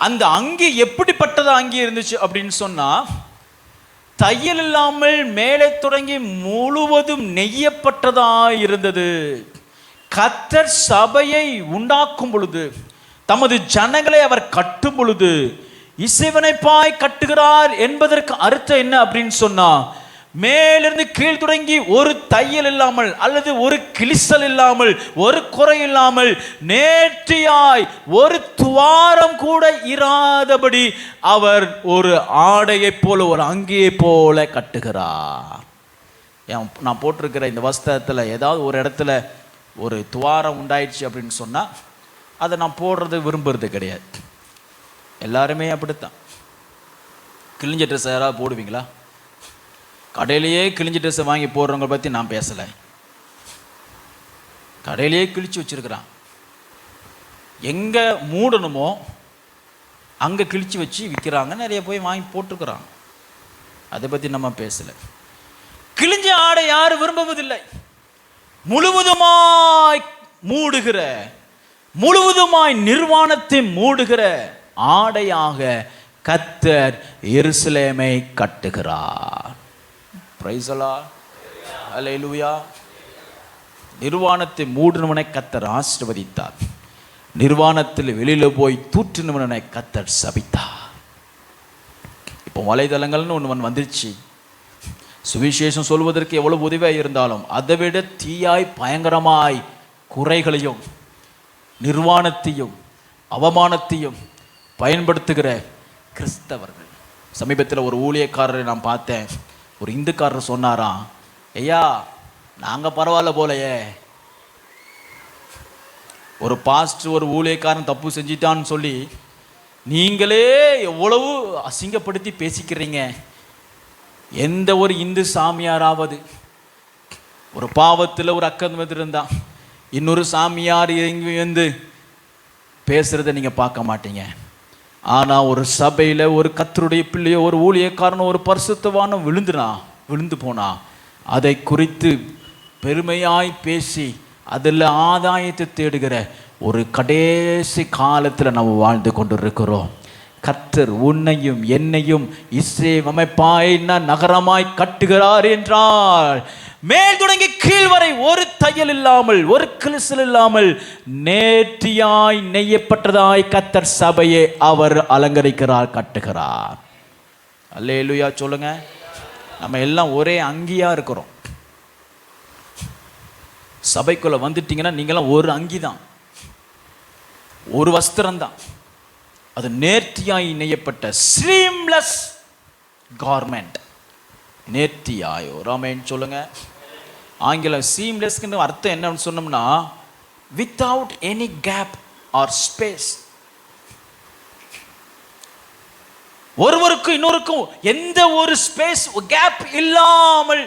அந்த அங்கி எப்படிப்பட்டது அங்கி இருந்துச்சு அப்படின்னு சொன்னா, தையல் இல்லாமல் மேலே தொடங்கி முழுவதும் நெய்யப்பட்டதா இருந்தது. கர்த்தர் சபையை உண்டாக்கும் பொழுது, தமது ஜனங்களை அவர் கட்டும் பொழுது இசைவனைப்பாய் கட்டுகிறார் என்பதற்கு அர்த்தம் என்ன அப்படின்னு சொன்னா, மேலிருந்து கீழ் தொடங்கி ஒரு தையல் இல்லாமல் அல்லது ஒரு கிழிசல் இல்லாமல் ஒரு குறை இல்லாமல் நேர்த்தியாய் ஒரு துவாரம் கூட இராதபடி அவர் ஒரு ஆடையை போல ஒரு அங்கியை போல கட்டுகிறார். நான் போட்டிருக்கிற இந்த வஸ்திரத்தில் ஏதாவது ஒரு இடத்துல ஒரு துவாரம் உண்டாயிடுச்சு அப்படின்னு சொன்னா அதை நான் போடுறது விரும்புறது கிடையாது. எல்லாருமே அப்படித்தான். கிழிஞ்ச ட்ரெஸ் யாராவது போடுவீங்களா? கடையிலேயே கிழிஞ்ச ட்ரெஸ்ஸை வாங்கி போடுறவங்க பற்றி நான் பேசலை. கடையிலேயே கிழிச்சு வச்சிருக்கிறான், எங்கே மூடணுமோ அங்கே கிழிச்சு வச்சு விற்கிறாங்க, நிறைய போய் வாங்கி போட்டுருக்குறாங்க. அதை பற்றி நம்ம பேசலை. கிழிஞ்ச ஆடை யாரும் விரும்புவதில்லை. முழுவதுமாய் மூடுகிற, முழுவதுமாய் நிர்வாணத்தை மூடுகிற ஆடையாக கர்த்தர் எருசலேமை கட்டுகிறார். பிரைஸ் தி லார்ட், ஹல்லேலூயா. நிர்வாணத்தை மூடினவனை கர்த்தர் ஆசீர்வதித்தார். நிர்வாணத்தில் வெளியில போய் தூற்றினவனை கர்த்தர் சபித்தார். இப்போ வலைதளங்கள்னு ஒன்று வந்துருச்சு. சுவிசேஷம் சொல்வதற்கு எவ்வளவு உதவியாக இருந்தாலும் அதை விட தீயாய் பயங்கரமாய் குறைகளையும் நிர்வாணத்தையும் அவமானத்தையும் பயன்படுத்துகிற கிறிஸ்தவர்கள். சமீபத்தில் ஒரு ஊழியக்காரரை நான் பார்த்தேன். ஒரு இந்துக்காரர் சொன்னாராம், ஐயா நாங்கள் பரவாயில்ல போலையே, ஒரு பாஸ்டர் ஒரு ஊழியக்காரன் தப்பு செஞ்சிட்டான்னு சொல்லி நீங்களே எவ்வளவு அசிங்கப்படுத்தி பேசிக்கிறீங்க. எந்த ஒரு இந்து சாமியாராவது ஒரு பாவத்தில் ஒரு அக்கறை இருந்தான், இன்னொரு சாமியார் இறங்கி வந்து பேசுறதை நீங்கள் பார்க்க மாட்டீங்க. ஆனால் ஒரு சபையில் ஒரு கர்த்தருடைய பிள்ளையோ ஒரு ஊழியக்காரனோ ஒரு பரிசுத்தவானோ விழுந்து போனா அதை குறித்து பெருமையாய் பேசி அதில் ஆதாயத்தை தேடுகிற ஒரு கடைசி காலத்தில் நம்ம வாழ்ந்து கொண்டு இருக்கிறோம். கர்த்தர் உன்னையும் என்னையும் இஸ்ரவேல் நகரமாய் கட்டுகிறார் என்றால் மேல் தொடங்கி கீழ் வரை ஒரு தையல் இல்லாமல் ஒரு கிழிசல் இல்லாமல் நேர்த்தியாய் நெய்யப்பட்டதாய் கர்த்தர் சபையை அவர் அலங்கரிக்கிறார், கட்டுகிறார். அல்லேலூயா சொல்லுங்க. நம்ம எல்லாம் ஒரே அங்கியா இருக்கிறோம். சபைக்குள்ள வந்துட்டீங்கன்னா நீங்களாம் ஒரு அங்கி தான், ஒரு வஸ்திரம் தான். அது நேர்த்தியாய் நெய்யப்பட்ட சீம்லெஸ் கார்மெண்ட். நேர்த்தியாயோ ராமேன் சொல்லுங்க. ஆங்கிலம் சீம்லெஸ்க்கு அர்த்தம் என்னன்னு சொன்னோம்னா without any gap or space. ஒருவருக்கு இன்னொருக்கும் எந்த ஒரு ஸ்பேஸ் கேப் இல்லாமல்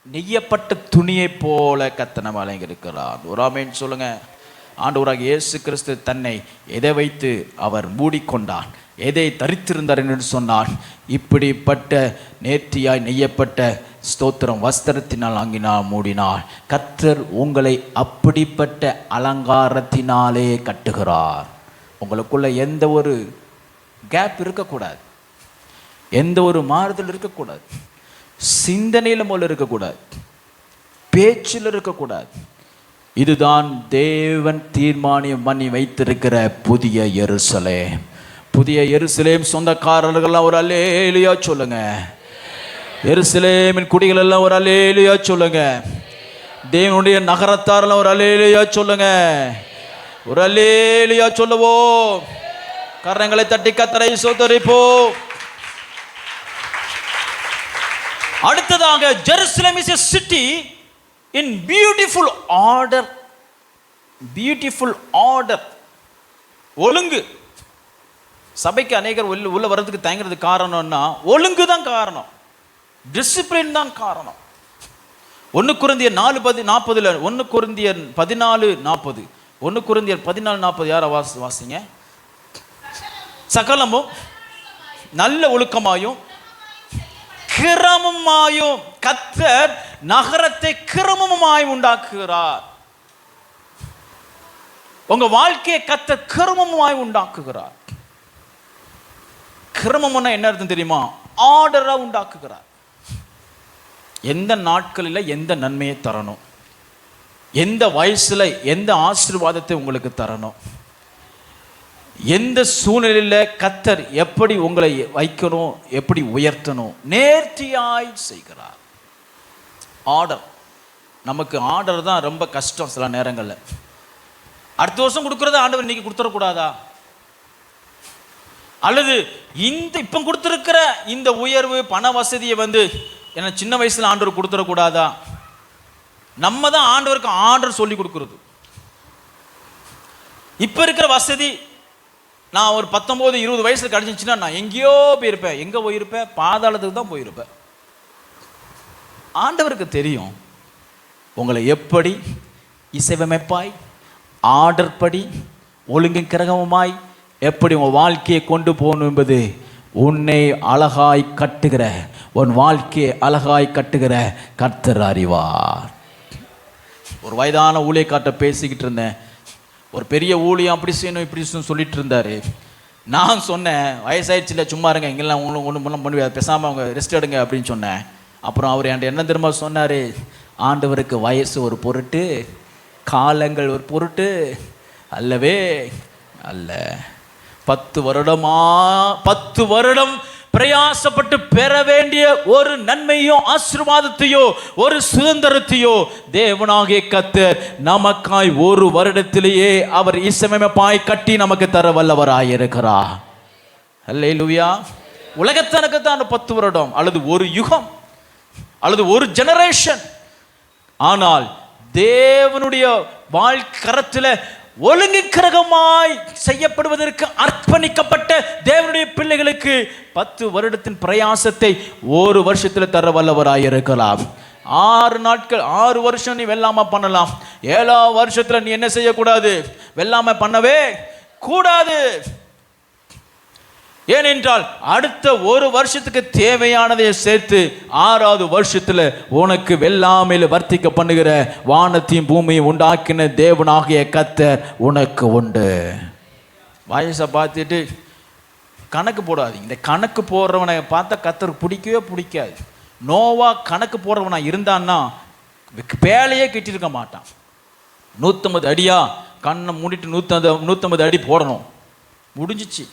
நெய்யப்பட்ட துணியை போல கர்த்தர் அலங்கரிக்கிறார். ஒரு ஆமென் சொல்லுங்க. ஆண்டவராகிய இயேசு கிறிஸ்து தன்னை எதை வைத்து அவர் மூடிக்கொண்டார், எதை தரித்திருந்தார் என்று சொன்னார், இப்படிப்பட்ட நேர்த்தியாய் நெய்யப்பட்ட ஸ்தோத்திரம் வஸ்திரத்தினால் அங்கினால் மூடினார். கர்த்தர் உங்களை அப்படிப்பட்ட அலங்காரத்தினாலே கட்டுகிறார். உங்களுக்குள்ள எந்த ஒரு கேப் இருக்கக்கூடாது, எந்த ஒரு மாறுதல் இருக்கக்கூடாது, சிந்தனையில் போல இருக்கக்கூடாது, பேச்சில் இருக்கக்கூடாது. இதுதான் தேவன் தீர்மானம் பண்ணி வைத்திருக்கிற புதிய எருசலேம். புதிய எருசலேம் சொந்தக்காரர்கள்லாம் ஒரு அல்லேலூயா சொல்லுங்க. எருசலேமின் குடிகள் எல்லாம் ஒரு அல்லேலூயா சொல்லுங்க. தேவனுடைய நகரத்தாரெல்லாம் ஒரு அல்லேலூயா சொல்லுங்க. ஒரு அல்லேலூயா சொல்லுவோம். கரங்களை தட்டி கர்த்தரை ஸ்தோத்திரிப்போ. அடுத்ததாக, Jerusalem is a city in beautiful order. Beautiful order, ஒழுங்கு. சபைக்கு அநேகர் உள்ள வர்றதுக்கு தயங்குறதுக்கு காரணம்னா ஒழுங்கு தான் காரணம், டிசிப்ளின் தான் காரணம். 1 கொரிந்தியர் 4:40, 1 கொரிந்தியர் 14:40, 1 கொரிந்தியர் 14:40 யாரை வாசிங்க. சகலமும் நல்ல ஒழுக்கமாயும் கிரமமாயும் கர்த்தர் நகரத்தை கிரமமாய் உண்டாக்குகிறார். உங்க வாழ்க்கையை கர்த்தர் கிரமமாய் உண்டாக்குகிறார். கிரமம்னா என்ன அர்த்தம் தெரியுமா? ஆர்டரா உண்டாக்குகிறார். எந்த நாட்களில் எந்த நன்மையை தரணும், எந்த வயசுல எந்த ஆசீர்வாதத்தை உங்களுக்கு தரணும், எந்த சூழ்நிலையில் கர்த்தர் எப்படி உங்களை வைக்கணும், எப்படி உயர்த்தணும், நேர்த்தியாய் செய்கிறார். ஆர்டர். நமக்கு ஆர்டர் தான் ரொம்ப கஷ்டம். சில நேரங்களில் அடுத்த வருஷம் கொடுக்கறத ஆண்டவர் இன்னைக்கு கொடுத்துடக்கூடாதா, அல்லது இப்போ கொடுத்துருக்கிற இந்த உயர்வு பண வசதியை ஏன்னா சின்ன வயசுல ஆண்டவர் கொடுத்துடக்கூடாதா? நம்ம தான் ஆண்டவருக்கு ஆர்டர் சொல்லி கொடுக்கறது. இப்போ இருக்கிற வசதி, நான் ஒரு 19-20 வயசுல கிடைச்சிச்சுன்னா நான் எங்கேயோ போயிருப்பேன். எங்கே போயிருப்பேன்? பாதாளத்துக்கு தான் போயிருப்பேன். ஆண்டவருக்கு தெரியும் உங்களை எப்படி இசைவமைப்பாய், ஆர்டர் படி, ஒழுங்கு கிரகமாய் எப்படி உன் வாழ்க்கையை கொண்டு போகணும் என்பது உன்னை அழகாய் கட்டுகிற, உன் வாழ்க்கையை அழகாய் கட்டுகிற கர்த்தர் அறிவார். ஒரு வயதான ஊழியக்கார்ட்ட பேசிக்கிட்டு இருந்தேன். ஒரு பெரிய ஊழியம் அப்படி செய்யணும் இப்படி செய்யணும் சொல்லிட்டு இருந்தாரு. நான் சொன்னேன், வயசாயிடுச்சு இல்லை, சும்மா இருங்க, இங்கெல்லாம் ஒன்றும் பண்ணுவேன், பேசாமல் அவங்க ரெஸ்ட் எடுங்க அப்படின்னு சொன்னேன். அப்புறம் அவர் என்கிட்ட என்ன திரும்ப சொன்னார், ஆண்டவருக்கு வயசு ஒரு பொருட்டு, காலங்கள் ஒரு பொருட்டு அல்லவே அல்ல. 10 வருடம் பிரயாசப்பட்டு பெற வேண்டிய ஒரு நன்மையோ ஆசீர்வாதத்தையோ ஒரு சுதந்திரத்தையோ தேவனாகிய கர்த்தர் நமக்காய் 1 வருடத்திலேயே அவர் இசையமைப்பாய் கட்டி நமக்கு தர வல்லவராயிருக்கிறார். அல்லேலூயா. உலகத்தனுக்கு தான் 10 வருடம் அல்லது ஒரு யுகம் அல்லது ஒரு ஜெனரேஷன். ஆனால் தேவனுடைய வாழ்க்கரத்தில் ஒழுங்கு கிரகமாய் செய்யப்படுவதற்கு அர்ப்பணிக்கப்பட்ட தேவனுடைய பிள்ளைகளுக்கு 10 வருடத்தின் பிரயாசத்தை 1 வருஷத்தில் தர வல்லவராயிருக்கலாம். 6 நாட்கள் 6 வருஷம் நீ வெள்ளாமை பண்ணலாம். 7ஆம் வருஷத்துல நீ என்ன செய்யக்கூடாது? வெள்ளாமை பண்ணவே கூடாது. ஏனென்றால் அடுத்த 1 வருஷத்துக்கு தேவையானதை சேர்த்து 6ஆவது வருஷத்துல உனக்கு வெள்ளாமையில் வர்த்திக்க பண்ணுகிற வானத்தையும் பூமியை உண்டாக்கின தேவனாகிய கர்த்தர் உனக்கு உண்டு. வயசை பார்த்துட்டு கணக்கு போடாதீங்க. இந்த கணக்கு போடுறவனை பார்த்தா கர்த்தருக்கு பிடிக்கவே பிடிக்காது. நோவா கணக்கு போடுறவனா இருந்தான்னா பேலையே கட்டியிருக்க மாட்டான். 150 அடியா, கண்ணை மூடிட்டு 150 அடி போடணும், முடிஞ்சிச்சு.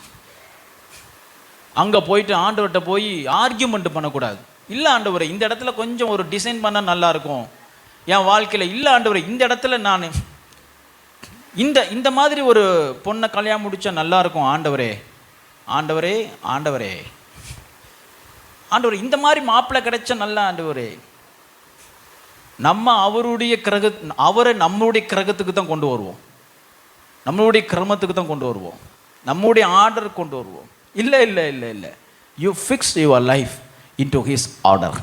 அங்கே போயிட்டு ஆண்டவர்கிட்ட போய் ஆர்கியூமெண்ட் பண்ணக்கூடாது. இல்லை ஆண்டவரை, இந்த இடத்துல கொஞ்சம் ஒரு டிசைன் பண்ணால் நல்லாயிருக்கும் என் வாழ்க்கையில். இல்லை ஆண்டவரை, இந்த இடத்துல நான் இந்த மாதிரி ஒரு பொண்ணை கல்யாணம் முடித்தா நல்லாயிருக்கும் ஆண்டவரே. ஆண்டவரே ஆண்டவரே ஆண்டவரே, இந்த மாதிரி மாப்பிள்ளை கிடைச்சா நல்லா ஆண்டவரே. நம்ம அவரை நம்மளுடைய கிரகத்துக்கு தான் கொண்டு வருவோம், நம்மளுடைய கிரமத்துக்கு தான் கொண்டு வருவோம், நம்மளுடைய ஆர்டர் கொண்டு வருவோம். இல்லை இல்லை இல்லை இல்லை, you fix your life into his order.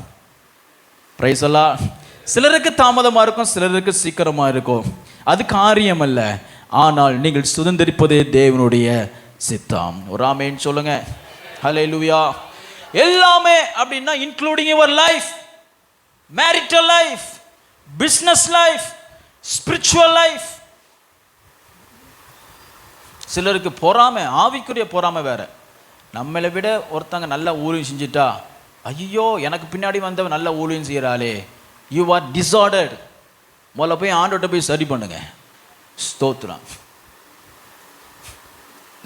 Praise Allah. சிலருக்கு தாமதமாக இருக்கும், சிலருக்கு சீக்கிரமாக இருக்கும், அது காரியம் அல்ல. ஆனால் நீங்கள் சுதந்திரிப்பதே தேவனுடைய சித்தம். ஒரு ஆமென் சொல்லுங்க. ஹல்லேலூயா. எல்லாமே அப்படின்னா including your life, marital life, business life, spiritual life. சிலருக்கு பொறாமை, ஆவிக்குரிய பொறாமை வேற. நம்மளை விட ஒருத்தங்க நல்ல ஊழியம் செஞ்சுட்டா, ஐயோ எனக்கு பின்னாடி வந்தவன் நல்ல ஊழியம் செய்கிறாளே, யூ ஆர் டிஸார்டர்ட். முதல்ல போய் ஆண்டவர்கிட்ட போய் சரி பண்ணுங்க. ஸ்தோத்திரம்.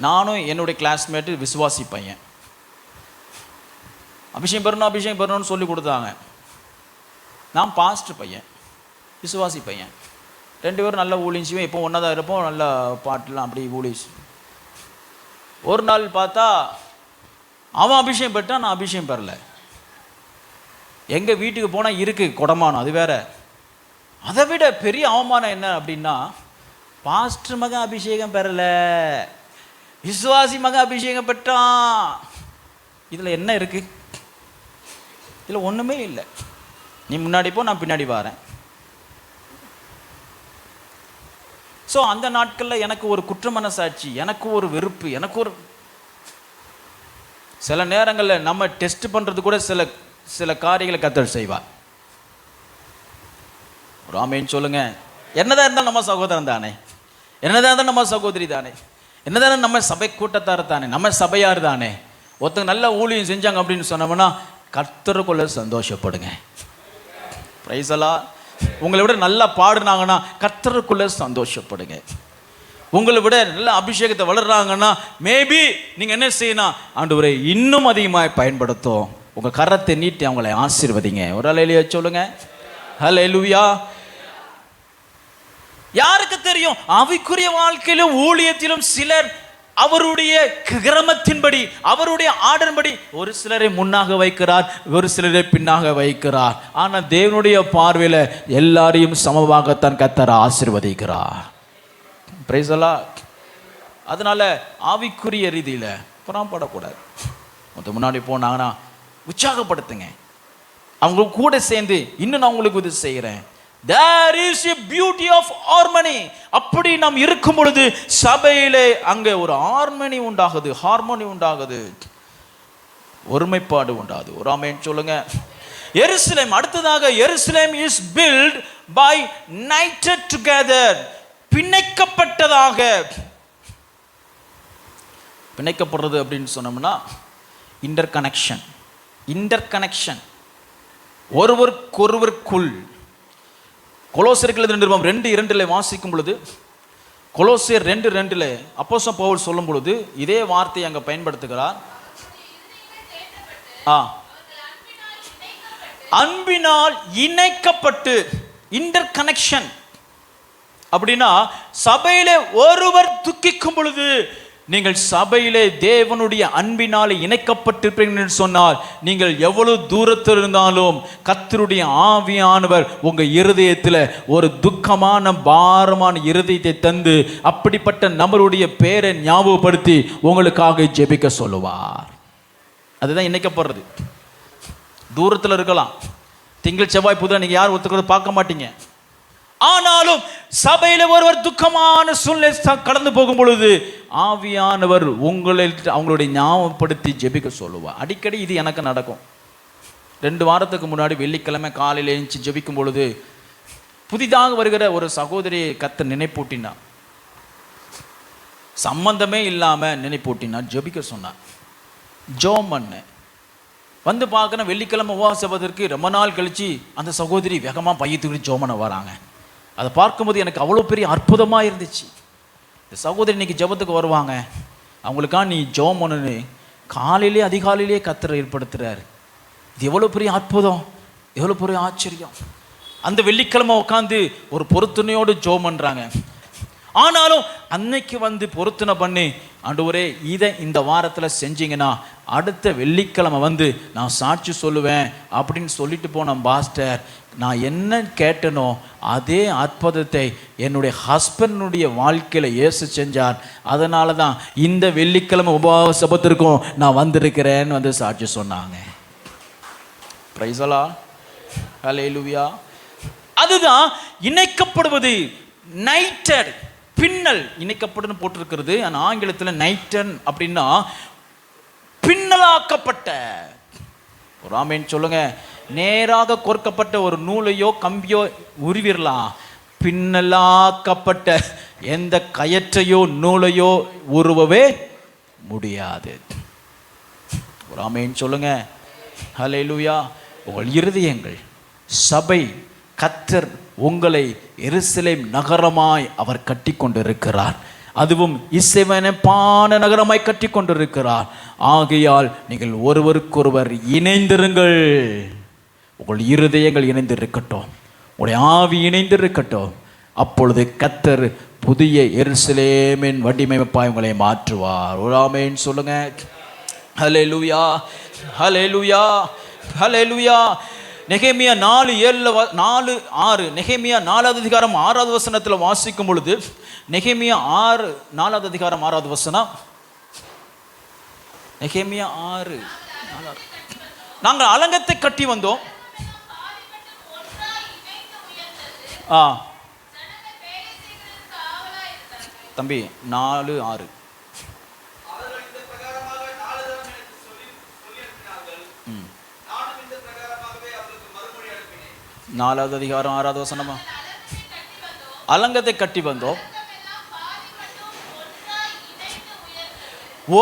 நானும் என்னுடைய கிளாஸ்மேட்டு விசுவாசி பையன், அபிஷேகம் பெறணும்னு சொல்லி கொடுத்தாங்க. நான் பாஸ்டர் பையன், விசுவாசி பையன். 2 பேரும் நல்ல ஊழியம் செய்வோம். இப்போ ஒன்றா தான் இருப்போம், நல்ல பாட்டுலாம் அப்படி ஊழியம். ஒரு நாள் பார்த்தா அவன் அபிஷேகம் பெற்றான், நான் அபிஷேகம் பெறல. எங்கள் வீட்டுக்கு போனால் இருக்குது குடமானம், அது வேற. அதை விட பெரிய அவமானம் என்ன அப்படின்னா, பாஸ்டர் மகன் அபிஷேகம் பெறல, விசுவாசி மகன் அபிஷேகம் பெற்றான். இதில் என்ன இருக்கு? இதில் ஒன்றுமே இல்லை. நீ முன்னாடி போ, நான் பின்னாடி வரேன். ஸோ அந்த நாட்களில் எனக்கு ஒரு குற்ற மனசாட்சி, எனக்கு ஒரு வெறுப்பு, எனக்கு ஒரு சில நேரங்களில் நம்ம டெஸ்ட் பண்ணுறது கூட சில காரியங்களை கர்த்தர் செய்வார். ஒரு ஆமேன்னு சொல்லுங்க. என்னதான் இருந்தாலும் நம்ம சகோதரன் தானே, என்னதான் இருந்தாலும் நம்ம சகோதரி தானே, என்னதான் நம்ம சபை கூட்டத்தார் தானே, நம்ம சபையார் தானே. ஒருத்தங்க நல்ல ஊழியம் செஞ்சாங்க அப்படின்னு சொன்னோம்னா கர்த்தருக்குள்ள சந்தோஷப்படுங்க. பிரைஸ் எல்லாம். உங்களை விட நல்லா பாடுனாங்கன்னா கர்த்தருக்குள்ள சந்தோஷப்படுங்க. உங்களை விட நல்ல அபிஷேகத்தை வளர்றாங்கன்னா மேபி நீங்க என்ன செய்யணும், ஆண்டவரே இன்னும் அதிகமாக பயன்படுத்தும். உங்க கரத்தை நீட்டி அவங்களை ஆசீர்வதிங்க. ஒரு அல்லேலூயா சொல்லுங்க. அல்லேலூயா. யாருக்கு தெரியும், ஆவிக்குரிய வாழ்க்கையிலும் ஊழியத்திலும் சிலர் அவருடைய கிரமத்தின்படி, அவருடைய ஆர்டர்படி ஒரு சிலரை முன்னாக வைக்கிறார், ஒரு சிலரை பின்னாக வைக்கிறார். ஆனால் தேவனுடைய பார்வையில் எல்லாரையும் சமமாகத்தான் கர்த்தர் ஆசீர்வதிக்கிறார். பிரைஸ் எல்லாம். அதனால ஆவிக்குரிய ரீதியில் புறம்படக்கூடாது. முன்னாடி போனாங்கன்னா உற்சாகப்படுத்துங்க. அவங்க கூட சேர்ந்து இன்னும் நான் உங்களுக்கு இது செய்கிறேன். There is a beauty of harmony. அப்படி நாம் இருக்கும் பொழுது சபையிலே அங்கே ஒரு ஹார்மனி உண்டாகுது, ஹார்மோனி உண்டாகுது, ஒருமைப்பாடு உண்டாகுது. ஒரு ஆமென் சொல்லுங்க. எருசலேம், அடுத்ததாக எருசலேம் is built by united together. பிணைக்கப்பட்டதாக. பிணைக்கப்படுறது அப்படின்னு சொன்னோம்னா இன்டர் கனெக்ஷன், இன்டர் கனெக்ஷன், ஒருவருக்கொருவருக்குள். கொலோசியர்கள் 2:2 வாசிக்கும் பொழுது, கொலோசியர் 2:2 அப்போஸ்தலன் பவுல் சொல்லும் பொழுது இதே வார்த்தையை அங்கே பயன்படுத்துகிறார். அன்பினால் இணைக்கப்பட்டு, இன்டர் கனெக்ஷன் அப்படின்னா சபையிலே ஒருவர் துக்கிக்கும் பொழுது நீங்கள் சபையிலே தேவனுடைய அன்பினாலே இணைக்கப்பட்டிருப்பீர்கள் என்று சொன்னால் நீங்கள் எவ்வளவு தூரத்தில் இருந்தாலும் கர்த்தருடைய ஆவியானவர் உங்க இருதயத்தில் ஒரு துக்கமான பாரமான இருதயத்தை தந்து அப்படிப்பட்ட நபருடைய பேரை ஞாபகப்படுத்தி உங்களுக்காக ஜெபிக்க சொல்லுவார். அதுதான் இணைக்கப்படுறது. தூரத்தில் இருக்கலாம், திங்கள் செவ்வாய் புதன் நீங்க யாரும் ஒத்துக்கிறது பார்க்க மாட்டீங்க. ஆனாலும் சபையில ஒருவர் துக்கமான சூழ்நிலை கடந்து போகும் பொழுது ஆவியானவர் உங்களை அவங்களுடைய ஞாபகப்படுத்தி ஜெபிக்க சொல்லுவார். அடிக்கடி இது எனக்கு நடக்கும். 2 வாரத்துக்கு முன்னாடி வெள்ளிக்கிழமை காலையில் எழுந்து ஜெபிக்கும் பொழுது புதிதாக வருகிற ஒரு சகோதரியை கர்த்தர் நினைப்பூட்டினா, சம்பந்தமே இல்லாம நினைப்பூட்டினா ஜெபிக்க சொன்னார். ஜோம் பண்ண வந்து பார்க்கணும். வெள்ளிக்கிழமை உபவாசப்பதற்கு ரொம்ப நாள் கழிச்சு அந்த சகோதரி வேகமாக பையத்துக்கு ஜோமனை வராங்க. அதை பார்க்கும்போது எனக்கு அவ்வளோ பெரிய அற்புதமாக இருந்துச்சு. இந்த சகோதரி இன்னைக்கு ஜெபத்துக்கு வருவாங்க, அவங்களுக்கா நீ ஜெபம் பண்ணு காலையிலே அதிகாலையிலே கர்த்தர் ஏற்படுத்துறாரு. இது எவ்வளோ பெரிய அற்புதம், எவ்வளோ பெரிய ஆச்சரியம். அந்த வெள்ளிக்கிழமை உட்காந்து ஒரு பொருத்தனையோடு ஜெபம் பண்ணுறாங்க. ஆனாலும் அன்னைக்கு வந்து பொருத்தனை பண்ணி ஆண்டவரே இதை இந்த வாரத்தில் செஞ்சீங்கன்னா அடுத்த வெள்ளிக்கிழமை வந்து நான் சாட்சி சொல்லுவேன் அப்படின்னு சொல்லிட்டு போன பாஸ்டர், நான் என்ன கேட்டனோ அதே அற்புதத்தை என்னுடைய ஹஸ்பண்டுடைய வாழ்க்கையில் இயேசு செஞ்சார். அதனால தான் இந்த வெள்ளிக்கிழமை உபவாசத்திற்கும் நான் வந்திருக்கிறேன்னு வந்து சாட்சி சொன்னாங்க. பிரைஸ் எல்லாம். ஹல்லேலூயா. அதுதான் இணைக்கப்படுவது. நைட்டட், பின்னல், இணைக்கப்படுன்னு போட்டிருக்கிறது. ஆனால் ஆங்கிலத்தில் நைட்டன் அப்படின்னா பின்னலாக்கப்பட்ட. ஒரு ஆமென் சொல்லுங்க. நேராக கோர்க்கப்பட்ட ஒரு நூலையோ கம்பியோ உருவிடலாம், பின்னலாக்கப்பட்ட எந்த கயற்றையோ நூலையோ உருவவே முடியாது. ஒரு ஆமென் சொல்லுங்க. ஹல்லேலூயா. உங்கள் இருதயங்கள் சபை கர்த்தர் உங்களை எருசலேம் நகரமாய் அவர் கட்டி கொண்டிருக்கிறார். அதுவும் இசைவனப்பான நகரமாய் கட்டி கொண்டிருக்கிறார். ஆகையால் நீங்கள் ஒருவருக்கொருவர் இணைந்திருங்கள். உங்கள் இருதயங்கள் இணைந்திருக்கட்டும், உங்களுடைய ஆவி இணைந்திருக்கட்டும். அப்பொழுது கர்த்தர் புதிய எருசலேமின் வடிவமைப்பாய் உங்களை மாற்றுவார். ஒரு ஆமென் சொல்லுங்க. ஹல்லேலூயா, ஹல்லேலூயா, ஹல்லேலூயா. நெகேமியா 4:7-4:6 நெகேமியா 4வது அதிகாரம் 6வது வசனத்தில் வாசிக்கும் பொழுது, நெகேமியா 4வது அதிகாரம் 6வது வசனம், நெகேமியா 6:4. நாங்கள் அலங்கத்தை கட்டி வந்தோம். தம்பி 4:6. 4வது அதிகாரம் 6வது வசனமா? அலங்கத்தை கட்டி வந்தோம்,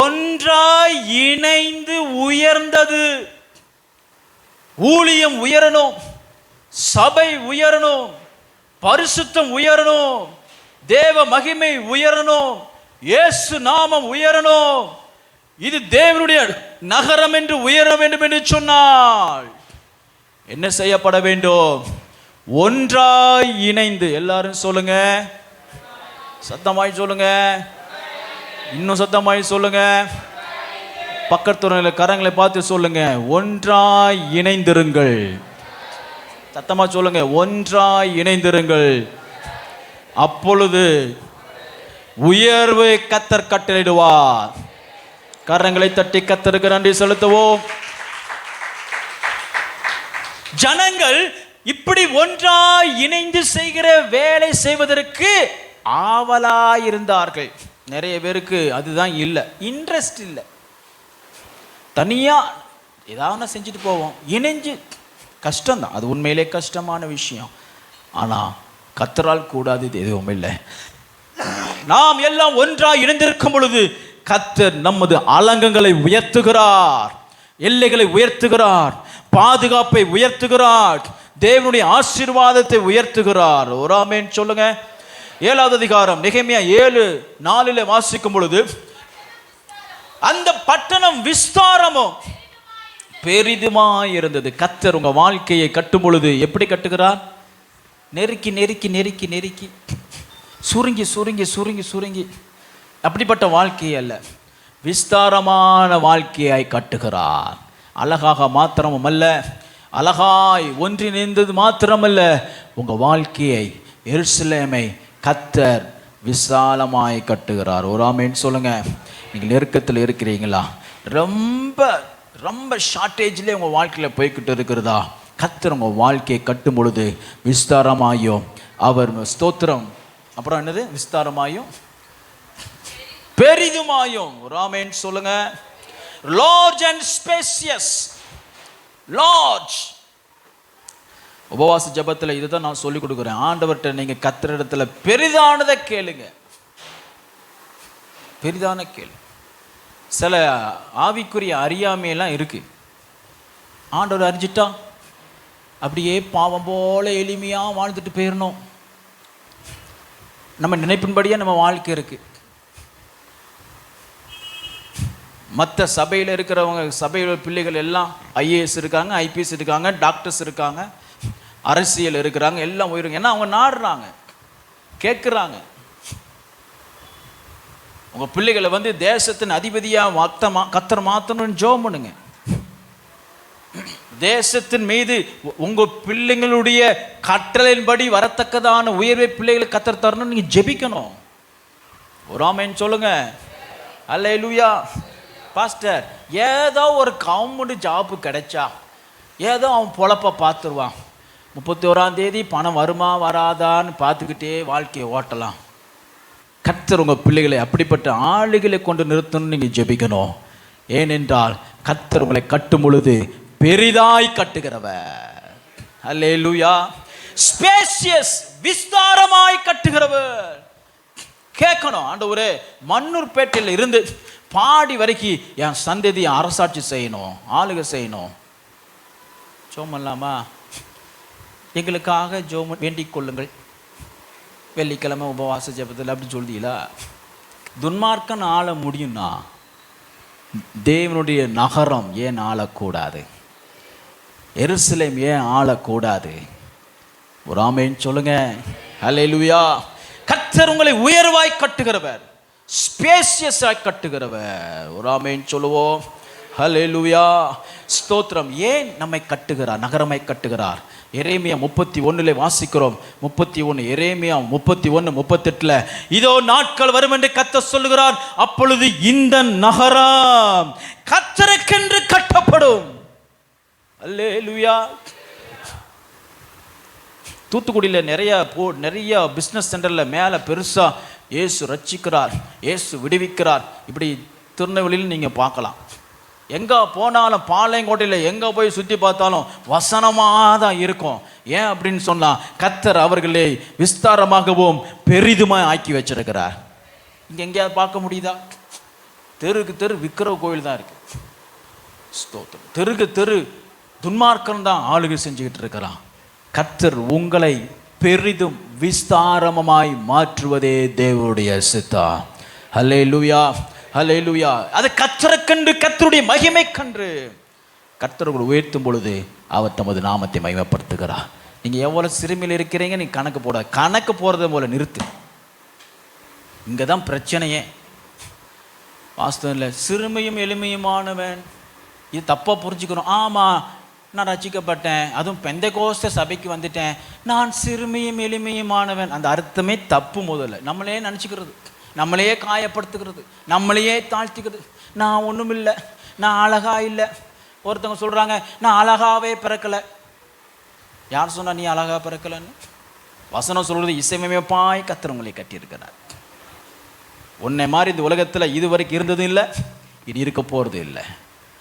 ஒன்றாய் இணைந்து உயர்ந்தது. ஊழியம் உயரணும், சபை உயரணும், பரிசுத்தம் உயரணும், தேவ மகிமை உயரணும், இயேசு நாமம் உயரணும். இது தேவனுடைய நகரம் என்று உயர வேண்டும் என்று சொன்னால் என்ன செய்யப்பட வேண்டும்? ஒன்றாய் இணைந்து. எல்லாரும் சொல்லுங்க, சத்தமாய் சொல்லுங்க, இன்னும் சத்தமாய் சொல்லுங்க, பக்கத்துல கரங்களை பார்த்து சொல்லுங்க, ஒன்றாய் இணைந்திருங்கள். சத்தமா சொல்லுங்க, ஒன்றாய் இணைந்திருங்கள். அப்பொழுது உயர்வை கர்த்தர் கட்டளையிடுவார். கரங்களை தட்டி கர்த்தருக்கு நன்றி செலுத்துவோம். ஜனங்கள் இப்படி ஒன்றாய் இணைந்து செய்கிற வேலை செய்வதற்கு ஆவலாய் இருந்தார்கள். நிறைய பேருக்கு அதுதான் இல்லை, இன்ட்ரெஸ்ட் இல்லை. தனியா ஏதாவது செஞ்சுட்டு போவோம், இணைஞ்சு கஷ்டம்தான், அது உண்மையிலே கஷ்டமான விஷயம். ஆனால் கர்த்தரால் கூடாது எதுவும் இல்லை. நாம் எல்லாம் ஒன்றாய் இணைந்திருக்கும் பொழுது கர்த்தர் நமது அலங்கங்களை உயர்த்துகிறார், எல்லைகளை உயர்த்துகிறார், பாதுகாப்பை உயர்த்துகிறார், தேவனுடைய ஆசீர்வாதத்தை உயர்த்துகிறார். ஒரு ஆமென் சொல்லுங்க. 7வது அதிகாரம் நெகேமியா 7:4 வாசிக்கும் பொழுது, அந்த பட்டணம் விஸ்தாரமும் பெரிதுமாய் இருந்தது. கர்த்தர் உங்க வாழ்க்கையை கட்டும் பொழுது எப்படி கட்டுகிறார்? நெருக்கி நெருக்கி நெருக்கி நெருக்கி, சுருங்கி சுருங்கி சுருங்கி சுருங்கி, அப்படிப்பட்ட வாழ்க்கை அல்ல, விஸ்தாரமான வாழ்க்கையாய் கட்டுகிறார். அழகாக மாத்திரமும் அல்ல, அழகாய் ஒன்றிணைந்தது மாத்திரமல்ல, உங்க வாழ்க்கையை, எருசலேமை கர்த்தர் விசாலமாய் கட்டுகிறார். ஒரு ஆமென் சொல்லுங்க. நீங்கள் நெருக்கத்தில் இருக்கிறீங்களா? ரொம்ப ரொம்ப ஷார்ட்டேஜ்லேயே உங்கள் வாழ்க்கையில் போய்கிட்டு இருக்கிறதா? கர்த்தர் உங்கள் வாழ்க்கையை கட்டும் பொழுது விஸ்தாரமாயும் அவர் ஸ்தோத்திரம், அப்புறம் என்னது? விஸ்தாரமாயும் பெரிதுமாயும். ஒரு ஆமென் சொல்லுங்க. Large and spacious. Large. உபவாச ஜெபத்தில் இதுதான் நான் சொல்லிக் கொடுக்குறேன். ஆண்டவர்கிட்ட நீங்கள் கர்த்தர் இடத்துல பெரிதானதை கேளுங்க, பெரிதான கேளு. சில ஆவிக்குரிய அறியாமையெல்லாம் இருக்கு. ஆண்டவர் அறிஞ்சிட்டா அப்படியே பாவம் போல எளிமையாக வாழ்ந்துட்டு போயிடணும். நம்ம நினைப்பின்படியே நம்ம வாழ்க்கை இருக்கு. மற்ற சபையில் இருக்கிறவங்க, சபையில் பிள்ளைகள் எல்லாம் ஐஏஎஸ் இருக்காங்க, ஐபிஎஸ் இருக்காங்க, டாக்டர்ஸ் இருக்காங்க, அரசியல் இருக்கிறாங்க, எல்லாம் உயிருங்க. ஏன்னா அவங்க நாடுறாங்க, கேட்குறாங்க. உங்கள் பிள்ளைகளை வந்து தேசத்தின் அதிபதியாக கர்த்தர் மாற்றணும்னு ஜெபம் பண்ணுங்க. தேசத்தின் மீது உங்கள் பிள்ளைங்களுடைய கட்டளையின்படி வரத்தக்கதான உயர்வை பிள்ளைகளுக்கு கர்த்தர் தரணும்னு நீங்கள் ஜெபிக்கணும். ஒரு ஆமென் சொல்லுங்க. அல்லேலூயா. பாஸ்டர், ஏதோ ஒரு கவர்மெண்ட் ஜாப்பு கிடைச்சா ஏதோ அவன் பொழப்ப பார்த்துருவான், 31ஆம் தேதி பணம் வருமா வராதான்னு பார்த்துக்கிட்டே வாழ்க்கையை ஓட்டலாம். கர்த்தர் உங்கள் பிள்ளைகளை அப்படிப்பட்ட ஆளுகளை கொண்டு நிறுத்தணும்னு நீங்கள் ஜெபிக்கணும். ஏனென்றால் கர்த்தர் உங்களை கட்டும் பொழுது பெரிதாய் கட்டுகிறவர். அல்லேலூயா. ஸ்பேசியஸ், விஸ்தாரமாய் கட்டுகிறவர். கேட்கணும், ஆண்டவரே மன்னூர்பேட்டையில் இருந்து பாடி வரைக்கும் என் சந்ததியை அரசாட்சி செய்யணும், ஆளுகை செய்யணும். ஜோமல்லாமா? எங்களுக்காக ஜோம வேண்டிக் கொள்ளுங்கள், வெள்ளிக்கிழமை உபவாச ஜெபத்தில் அப்படின்னு சொல்லிங்களா? துன்மார்க்கன் ஆள முடியும்னா தேவனுடைய நகரம் ஏன் ஆளக்கூடாது? எருசலேம் ஏன் ஆளக்கூடாது? ஒரு ஆமென் சொல்லுங்க. அல்லேலூயா. கர்த்தர் உங்களை உயர்வாய் கட்டுகிறவர், ஸ்பேசியஸாய் கட்டுகிறவர். ஒரு ஆமென் சொல்லுவோம். ஹல்லேலூயா, ஸ்தோத்திரம். ஏன் நம்மை கட்டுகிறார்? நகரமை கட்டுகிறார். எரேமியா 31 வாசிக்கிறோம். 31 எரேமியா 31:38 இதோ நாட்கள் வரும் என்று கர்த்தர் சொல்லுகிறார், அப்பொழுது இந்த நகரம் கர்த்தருக்கென்று கட்டப்படும். அல்லேலூயா. தூத்துக்குடியில் நிறைய பிஸ்னஸ் சென்டரில் மேலே பெருசாக இயேசு ரட்சிக்கிறார், இயேசு விடுவிக்கிறார், இப்படி திருநெல்வேலியில் நீங்கள் பார்க்கலாம். எங்கே போனாலும் பாளையங்கோட்டையில் எங்கே போய் சுற்றி பார்த்தாலும் வசனமாக தான் இருக்கும். ஏன் அப்படின்னு சொன்னால் கர்த்தர் அவர்களை விஸ்தாரமாகவும் பெரிதுமாக ஆக்கி வச்சிருக்கிறார். இங்கே எங்கேயாவது பார்க்க முடியுதா? தெருக்கு தெரு விக்கிர கோயில் தான் இருக்கு. ஸ்தோத்திரம். தெருக்கு தெரு துன்மார்க்கம் தான் ஆளுகை செஞ்சுக்கிட்டு இருக்கிறான். கர்த்தர் உங்களை பெரிதும் விஸ்தாரமாய் மாற்றுவதே தேவனுடைய சித்தம். ஹல்லேலூயா, ஹல்லேலூயா. அது கர்த்தருக்கென்று, கர்த்தருடைய மகிமை கன்று. கர்த்தர் உயர்த்தும் பொழுது அவர் தமது நாமத்தை மகிமைப்படுத்துகிறார். நீங்கள் எவ்வளோ சிறுமையில் இருக்கிறீங்க நீ கணக்கு போட, கணக்கு போகிறத போல நிறுத்து. இங்கே தான் பிரச்சனையே. வாஸ்தவம் இல்லை. சிறுமையும் எளிமையுமானவன், இது தப்பாக புரிஞ்சுக்கணும். ஆமாம், நான் ரட்சிக்கப்பட்டேன், அதுவும் பெந்தெகோஸ்தே சபைக்கு வந்துட்டேன், நான் சிறுமையும் எளிமையுமானவன். அந்த அர்த்தமே தப்பு. முதல்ல நம்மளே நினச்சிக்கிறது, நம்மளையே காயப்படுத்துகிறது, நம்மளையே தாழ்த்திக்கிறது. நான் ஒன்றும் இல்லை, நான் அழகா இல்லை. ஒருத்தவங்க சொல்கிறாங்க நான் அழகாவே பிறக்கலை. யார் சொன்னா நீ அழகா பிறக்கலைன்னு? வசனம் சொல்கிறது இசையமைப்பாய் கர்த்தர் உங்களை கட்டியிருக்கிறார். உன்னை மாதிரி இந்த உலகத்தில் இதுவரைக்கும் இருந்ததும் இல்லை, இது இருக்க போகிறது இல்லை.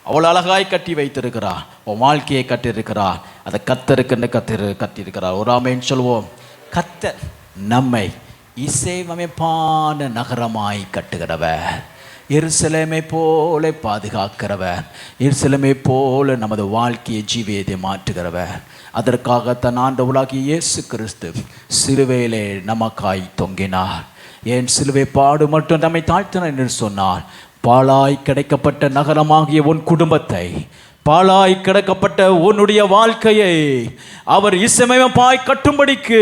அவ்வளோ அழகாய் கட்டி வைத்திருக்கிறார். உன் வாழ்க்கையை கட்டியிருக்கிறார். அதை கர்த்தருக்குன்னு கட்டியிருக்கிறார். ஒரு ஆமென் சொல்வோம். கர்த்தர் நம்மை இசையமைப்பான நகரமாய் கட்டுகிறவர், எருசலேமை போல பாதுகாக்கிறவர், எருசலேமை போல நமது வாழ்க்கையை ஜீவியத்தை மாற்றுகிறவர். அதற்காக தன் ஆண்டவராகிய இயேசு கிறிஸ்து சிலுவையிலே நமக்காய் தொங்கினார். ஏன் சிலுவை பாடு மட்டும் நம்மை தாழ்த்தினார் என்று சொன்னார். பாழாய் கிடைக்கப்பட்ட நகரமாகிய உன் குடும்பத்தை, பாழாய் கிடக்கப்பட்ட உன்னுடைய வாழ்க்கையை அவர் இசையமைப்பாய் கட்டும்படிக்கு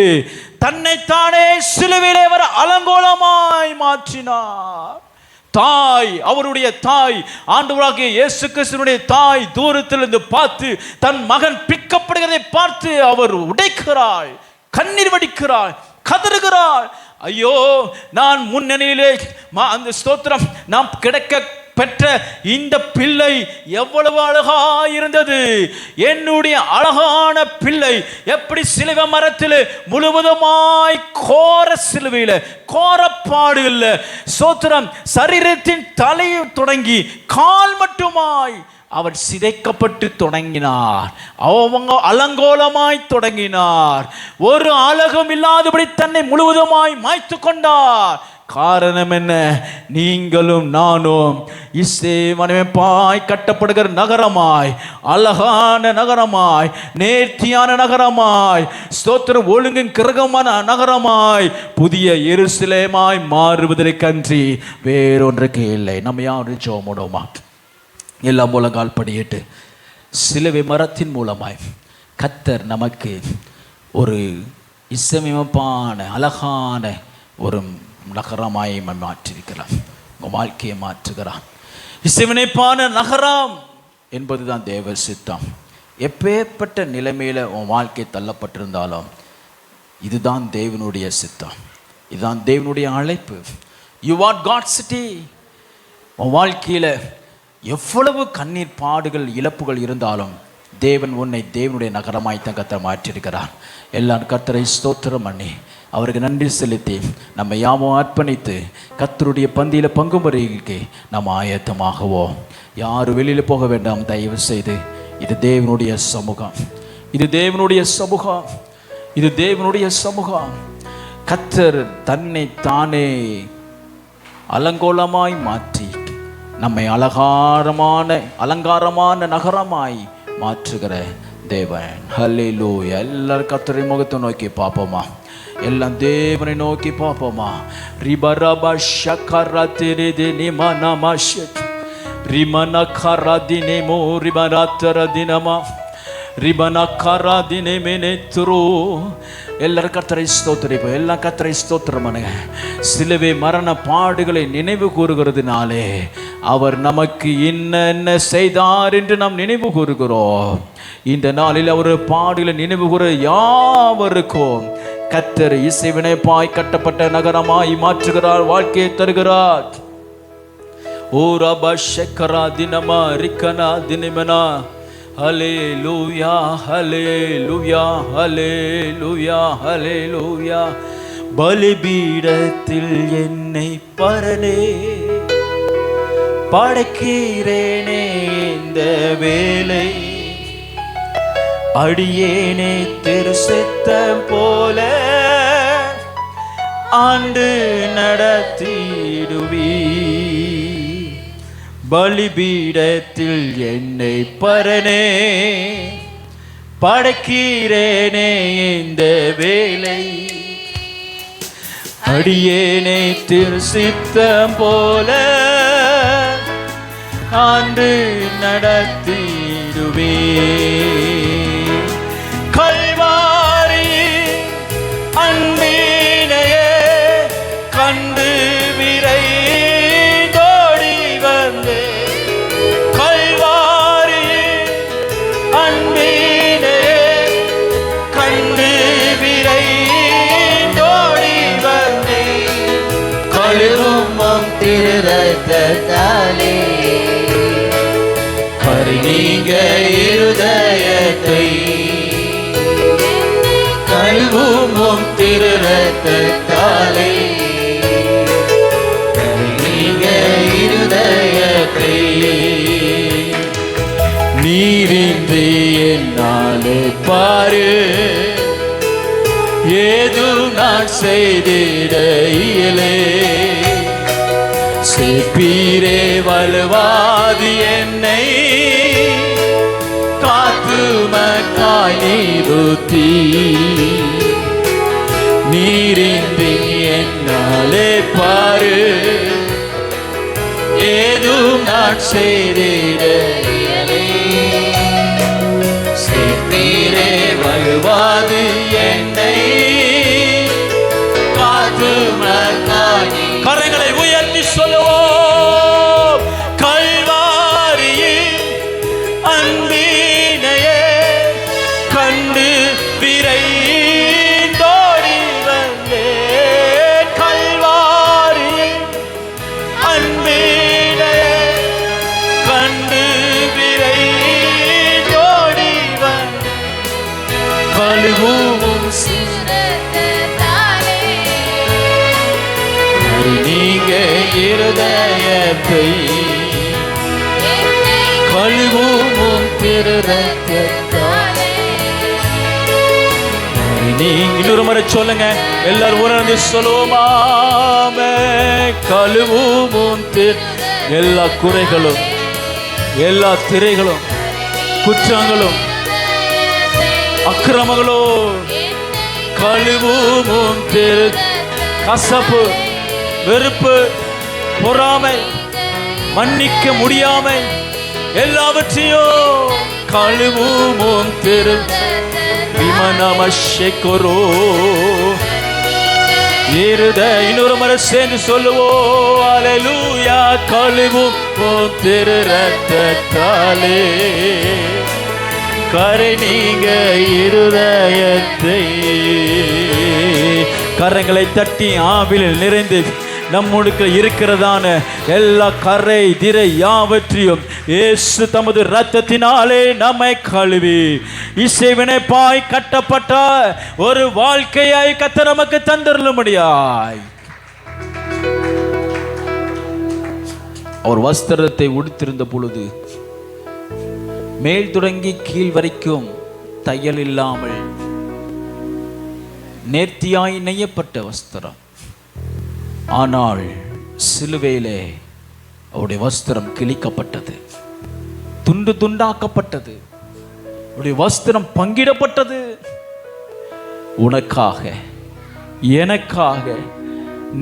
தன்னைத்தானே சிலுவையிலே அவர் அலங்கோலமாய் மாற்றினார். தாய், அவருடைய தாய், ஆண்டவராகிய இயேசு கிறிஸ்துவினுடைய தாய் தூரத்திலிருந்து பார்த்து தன் மகன் பிற்கப்படுகிறதை பார்த்து அவர் உடைக்கிறாள், கண்ணீர் வடிக்கிறாள், கதறுகிறாள். ஐயோ, நான் முன்னணியிலே அந்த ஸ்தோத்திரம் நாம் கிடைக்க பெற்ற இந்த பிள்ளை எவ்வளவு அழகா இருந்தது. என்னுடைய அழகான பிள்ளை எப்படி சிலுவை மரத்தில் முழுவதுமாய் கோர சிலுவையில் கோரப்பாடுகள்ல ஸ்தோத்திரம் சரீரத்தின் தலையை தொடங்கி கால் மட்டுமாய் அவர் சிதைக்கப்பட்டு தொடங்கினார். அவங்க அலங்கோலமாய் தொடங்கினார். ஒரு அழகும் இல்லாதபடி தன்னை முழுவதுமாய் மாய்த்து கொண்டார். காரணம் என்ன? நீங்களும் நானும் இசையமைப்பாய் கட்டப்படுகிற நகரமாய், அழகான நகரமாய், நேர்த்தியான நகரமாய், ஸ்தோத்திரம் ஒழுங்கும் கிரகமான நகரமாய், புதிய எருசலேமாய் மாறுவதற்கன்றி வேறொன்றுக்கு இல்லை. நம்ம யாரும் ஜெபமுடுமா? எல்லாம் மூலங்கால் படியிட்டு சிலுவை மரத்தின் மூலமாய் கர்த்தர் நமக்கு ஒரு இசையமைப்பான அழகான ஒரு நகரமாய் மாற்றிருக்கிறார். உங்கள் வாழ்க்கையை மாற்றுகிறான். இசையமைப்பான நகரம் என்பதுதான் தேவ சித்தம். எப்பேற்பட்ட நிலைமையில் உன் வாழ்க்கை தள்ளப்பட்டிருந்தாலும் இதுதான் தேவனுடைய சித்தம், இதுதான் தேவனுடைய அழைப்பு. You want God city. உன் வாழ்க்கையில் எவ்வளவு கண்ணீர் பாடுகள் இழப்புகள் இருந்தாலும் தேவன் உன்னை தேவனுடைய நகரமாய் தான் கர்த்தர் மாற்றியிருக்கிறார். எல்லாம் கர்த்தரை ஸ்தோத்திரம் பண்ணி அவருக்கு நன்றி செலுத்தி நம்ம யாவும் அர்ப்பணித்து கர்த்தருடைய பந்தியில் பங்கு முறைக்கு நம்ம ஆயத்தமாகவோம். யாரும் வெளியில் போக வேண்டாம். தயவு செய்து இது தேவனுடைய சமூகம், இது தேவனுடைய சமூகம், இது தேவனுடைய சமூகம். கர்த்தர் தன்னை தானே அலங்கோலமாய் மாற்றி நம்மை அலங்காரமான நகரமாய் மாற்றுகிற தேவன். ஹல்லேலூயா. எல்லாரும் கர்த்தரின் முகத்தை நோக்கி பார்ப்போமா? எல்லாம் தேவனை நோக்கி பார்ப்போமா? ரிபரப ஷக்கரதிரிதி நிமனமஷத் ரிமனகரதினிமோ ரிபரத்தரதினமா ரிபனா காராதினே மேனேத்துரோ. எல்லாரும் கர்த்தரை ஸ்தோத்திரிப்போம். எல்லாம் கர்த்தரை ஸ்தோத்திரம் பண்ணுங்க. சிலுவை மரண பாடுகளை நினைவு கூறுகிறதுனாலே அவர் நமக்கு என்ன செய்தார் என்று நாம் நினைவு கூறுகிறோம். இந்த நாளில் அவர் பாடுகளை நினைவு கூற யாவருக்கும் கர்த்தர் இசைவினைப்பாய் கட்டப்பட்ட நகரமாய் மாற்றுகிறார், வாழ்க்கையை தருகிறார். ஓ ரபா ஷக்கரா தினமா ரிக்கனா தினமனா. ஹல்லேலூயா ஹல்லேலூயா ஹல்லேலூயா ஹல்லேலூயா. பலிபீடத்தில் என்னை பரனே படைக்கிறேனே இந்த வேலை, அடியேனே திரு சித்தம் போல ஆண்டு நடத்திடுவீ. பலிபீடத்தில் என்னை பரனே படைக்கிறேனே இந்த வேலை, அடியேனே திரு சித்தம் போல ஆண்டு நடத்திடுவே. கல்வாரி அன்பினையே கண்டு விரைந்தோடி வந்தே. கல்வாரி அன்பினையே கண்டு விரைந்தோடி வந்தே. கழுவும் திருரத்தாலே நீங்க இருதயத்தை, கழுவும் திருரத்தாலே நீங்க இருதயத்தை. நீரின்றி என்னாலே பாரு ஏதும் நான் செய்திட இயலே. செப்பீரே வலுவாதி என்னை காத்துமக்காய் நிறுத்தி. நீரின்றி என்னாலே பாரு ஏதும் நான் செய்திட இயலே. செப்பீரே வலுவாதி என்னை காத்துமக்காய். கரங்களை உயர்த்தி சொல்லுவோம். கல்வாரியில் அன்பினையே கண்டு விரைந்தோடி வந்தே. கல்வாரியில் அன்பினையே கண்டு விரைந்தோடி வந்தே. கழுவும் நீங்க இருதயத்தை, கழுவும் திருரத்தாலே. நீங்க இன்னொரு முறை சொல்லுங்க, எல்லாரும் உணர்ந்து சொல்லுவோமாமே. கழுவும் எல்லா குறைகளும் எல்லா திரைகளும் குற்றங்களும் அக்கிரமங்களும் கழுவும் திரு கசப்பு வெறுப்பு பொறாமை மன்னிக்க முடியாமை எல்லாவற்றையும் கழுவும் திரு விமனமஷெக்கரோ. இன்னொரு முறை சேர்ந்து சொல்லுவோம். அல்லேலூயா. கழுவும் திரு ரத்தத்தாலே கரை நீங்க இருதயத்தை. கரங்களை தட்டி ஆவியில் நிறைந்து நம்முடைய இருக்கிறதான எல்லா கரை திரை யாவற்றையும் இயேசு தமது இரத்தத்தினாலே நம்மை கழுவி இசைவினைப்பாய் கட்டப்பட்ட ஒரு வாழ்க்கையாய் கர்த்தர் நமக்கு தந்தருளும்படியாய் அவர் வஸ்திரத்தை உடுத்திருந்த பொழுது மேல் தொடங்கி கீழ் வரைக்கும் தையல் இல்லாமல் நேர்த்தியாய் நெய்யப்பட்ட வஸ்திரம். ஆனால் சிலுவையிலே அவருடைய வஸ்திரம் கிழிக்கப்பட்டது, துண்டு துண்டாக்கப்பட்டது, அவருடைய வஸ்திரம் பங்கிடப்பட்டது. உனக்காக எனக்காக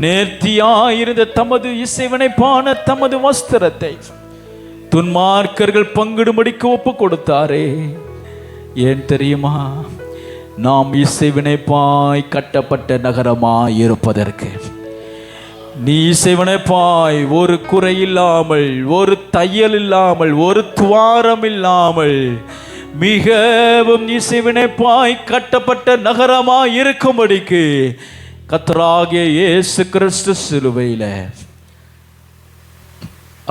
நேர்த்தியாயிருந்த தமது இசைவினைப்பான தமது வஸ்திரத்தை துன்மார்க்கர்கள் பங்கிடும்படிக்கு ஒப்பு கொடுத்தாரே. ஏன் தெரியுமா? நாம் இசைவினைப்பாய் கட்டப்பட்ட நகரமாய் இருப்பதற்கு. நீ இசைவினைப்பாய் ஒரு குறை இல்லாமல், ஒரு தையல் இல்லாமல், ஒரு துவாரம் இல்லாமல், மிகவும் இசைவினைப்பாய் கட்டப்பட்ட நகரமாய் இருக்கும்படிக்கு கர்த்தராகிய இயேசு கிறிஸ்து சிலுவையில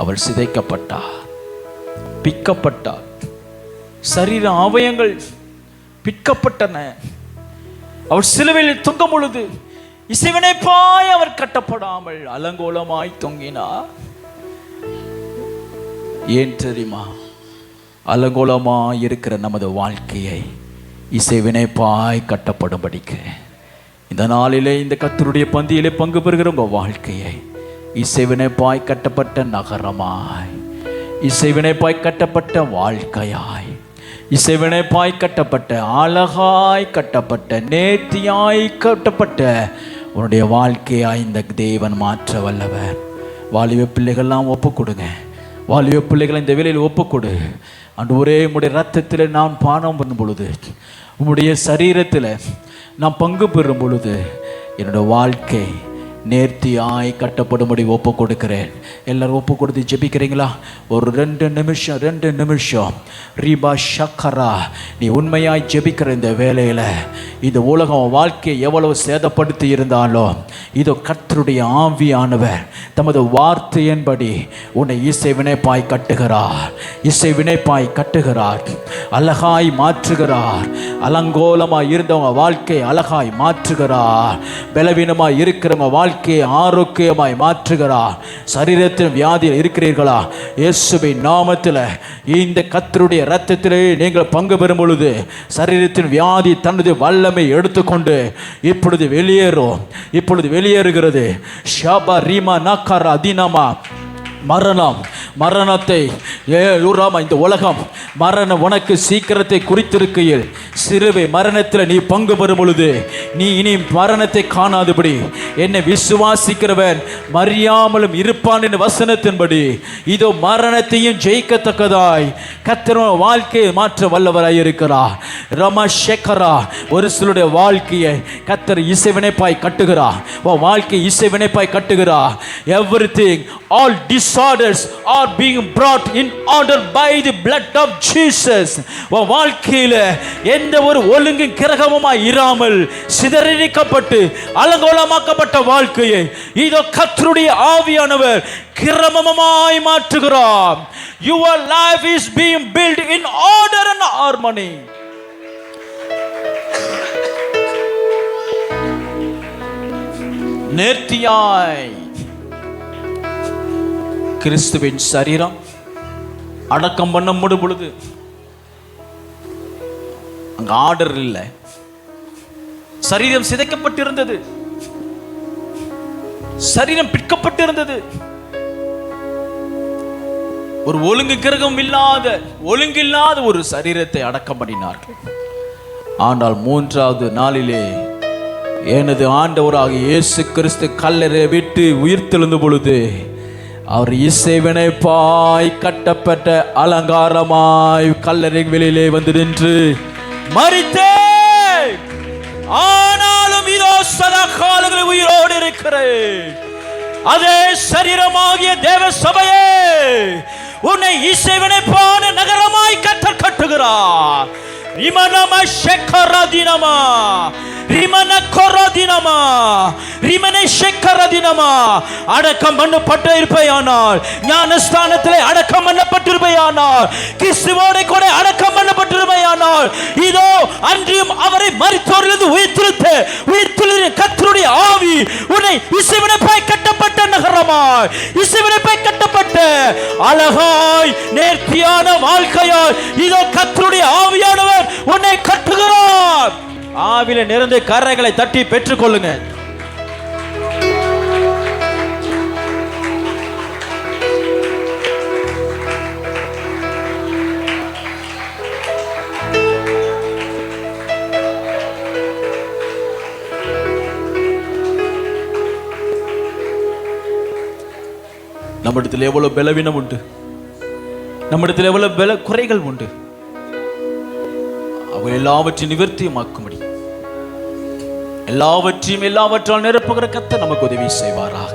அவர் சிதைக்கப்பட்டார், பிக்கப்பட்டார். சரீர அவயங்கள் பிக்கப்பட்டன. அவர் சிலுவையில் தொங்கும் பொழுது இசைவினைப்பாய் அவர் கட்டப்படாமல் அலங்கோலமாய் தொங்கினார். ஏன் தெரியுமா? அலங்கோலமாய் இருக்கிற நமது வாழ்க்கையை இசைவினைப்பாய் கட்டப்படும்படிக்கு இந்த நாளிலே இந்த கர்த்தருடைய பந்தியிலே பங்கு பெறுகிற உங்கள் வாழ்க்கையை இசைவினைப்பாய் கட்டப்பட்ட நகரமாய், இசைவினைப்பாய் கட்டப்பட்ட வாழ்க்கையாய், இசைவினைப்பாய் கட்டப்பட்ட அழகாய் கட்டப்பட்ட நேர்த்தியாய் கட்டப்பட்ட உன்னுடைய வாழ்க்கையாய் இந்த தேவன் மாற்ற வல்லவர். வாலிப பிள்ளைகள்லாம் ஒப்பு கொடுங்க. வாலிப பிள்ளைகளை இந்த வேளையில் ஒப்பு கொடு. ஆண்டவரே, உம்முடைய ரத்தத்தில் நான் பானம் பண்ணும் பொழுது, உம்முடைய சரீரத்தில் நான் பங்கு பெறும் பொழுது என்னோட வாழ்க்கை நேர்த்தியாய் கட்டப்படும்படி ஒப்பு கொடுக்கிறேன். எல்லாரும் ஒப்பு கொடுத்து ஜெபிக்கிறீங்களா? ஒரு 2 நிமிஷம் ரீபா ஷக்கரா, நீ உண்மையாய் ஜெபிக்கிற இந்த வேலையில் இந்த உலகம் வாழ்க்கையை எவ்வளவு சேதப்படுத்தி இருந்தாலும் இதோ கர்த்தருடைய ஆவியானவர் தமது வார்த்தையின்படி உன்னை இசை வினைப்பாய் கட்டுகிறார், இசை வினைப்பாய் கட்டுகிறார், அழகாய் மாற்றுகிறார். அலங்கோலமாய் இருந்தவங்க வாழ்க்கையை அழகாய் மாற்றுகிறார். பலவீனமாய் இருக்கிறவங்க வாழ்க்கையை ஆரோக்கியமாய் மாற்றுகிறார். சரீரத்தின் வியாதியில் இருக்கிறீர்களா? இயேசுவின் நாமத்தில் இந்த கர்த்தருடைய இரத்தத்திலே நீங்கள் பங்கு பெறும் பொழுது சரீரத்தின் வியாதி தனது வல்லமை எடுத்துக்கொண்டு இப்பொழுது வெளியேறும், இப்பொழுது வெளியேறுகிறது. ஷாபா ரீமா நாக்காரா அதினமா மரணத்தை இந்த உலகம் மரணம் உனக்கு சீக்கிரத்தை குறித்திருக்கையில் சிறுவை மரணத்தில் நீ பங்கு பெறும் பொழுது நீ இனி மரணத்தை காணாதபடி என்னை விசுவாசிக்கிறவன் மறியாமலும் இருப்பான் என்ற வசனத்தின்படி இதோ மரணத்தையும் ஜெயிக்கத்தக்கதாய் கர்த்தர் வாழ்க்கையை மாற்ற வல்லவராய் இருக்கிறார். ரமசேகரா, ஒரு சிலருடைய வாழ்க்கையை கர்த்தர் இசைவினைப்பாய் கட்டுகிறார். வாழ்க்கை இசைவினைப்பாய் கட்டுகிறார். Everything, all disorders are being brought in order by the blood of Jesus. வாழ்க்கையில எந்த ஒரு ஒழுங்கு கிரகமுமாய் இராமல் சிதறடிக்கப்பட்டு அலங்கோலமாக்கப்பட்ட வாழ்க்கையை இதோ கர்த்தருடைய ஆவியானவர் கிரமமாய் மாற்றுகிறார். Your life is being built in order and harmony. நேர்த்தியாய் கிறிஸ்துவின் சரீரம் அடக்கம் பண்ணப்படும் பொழுது அங்க ஆர்டர் இல்லை, சரீரம் சிதைக்கப்பட்டிருந்தது, சரீரம் பிற்கப்பட்டிருந்தது. ஒரு ஒழுங்கு கிரகம் ஒழுங்கில்லாத ஒரு சரீரத்தை அடக்கம் பண்ணினார்கள். ஆனால் 3வது நாளிலே எனது ஆண்டவராகிய இயேசு கிறிஸ்து கல்லறை விட்டு உயிர்த்தெழுந்த பொழுது அவர் இசைவினைப்பாய் கட்டப்பட்ட அலங்காரமாய் கல்லறை வெளியிலே வந்து நின்று மரித்தேன், ஆனாலும் இதோ சதா காலங்களில் உயிரோடு இருக்கிறேன். அதே சரீரமாகிய தேவ சபையே, உன்னை இசைவினைப்பான நகரமாய் கர்த்தர் கட்டுகிறார். ரிமனம ஷெக்கரதினமா, ரிமன கொரதினமா, ரிமனை ஷெக்கரதினமா. அடக்கம் பண்ணப்பட்டு இருப்பையானால், ஞானஸ்தானத்திலே அடக்கம் பண்ணப்பட்டிருப்பையானால், கிறிஸ்துவோடு கூட அடக்கம் பண்ணப்பட்டிருப்பையானால், இதோ அன்றியும் அவரை மரித்தோரிலிருந்து உயிர்த்தெழுந்த கர்த்தருடைய ஆவி உன்னை இசைவினைப்பாய் கட்டப்பட்ட நகரமாய், இசைவினைப்பாய் கட்டப்பட்ட அழகாய் நேர்த்தியான வாழ்க்கையாய் இதோ கர்த்தருடைய ஆவியானவர் உன்னை கட்டுகிறார். ஆவில நிறைந்த கரைகளை தட்டி பெற்றுக் கொள்ளுங்க. நம்மிடத்தில் எவ்வளவு பலவீனம் உண்டு, நம்மிடத்தில் எவ்வளவு குறைகள் உண்டு. அவங்க எல்லாவற்றையும் நிவர்த்தியமாக்கும்படி, எல்லாவற்றால் நிரப்புகிற கர்த்தர் நமக்கு உதவி செய்வாராக.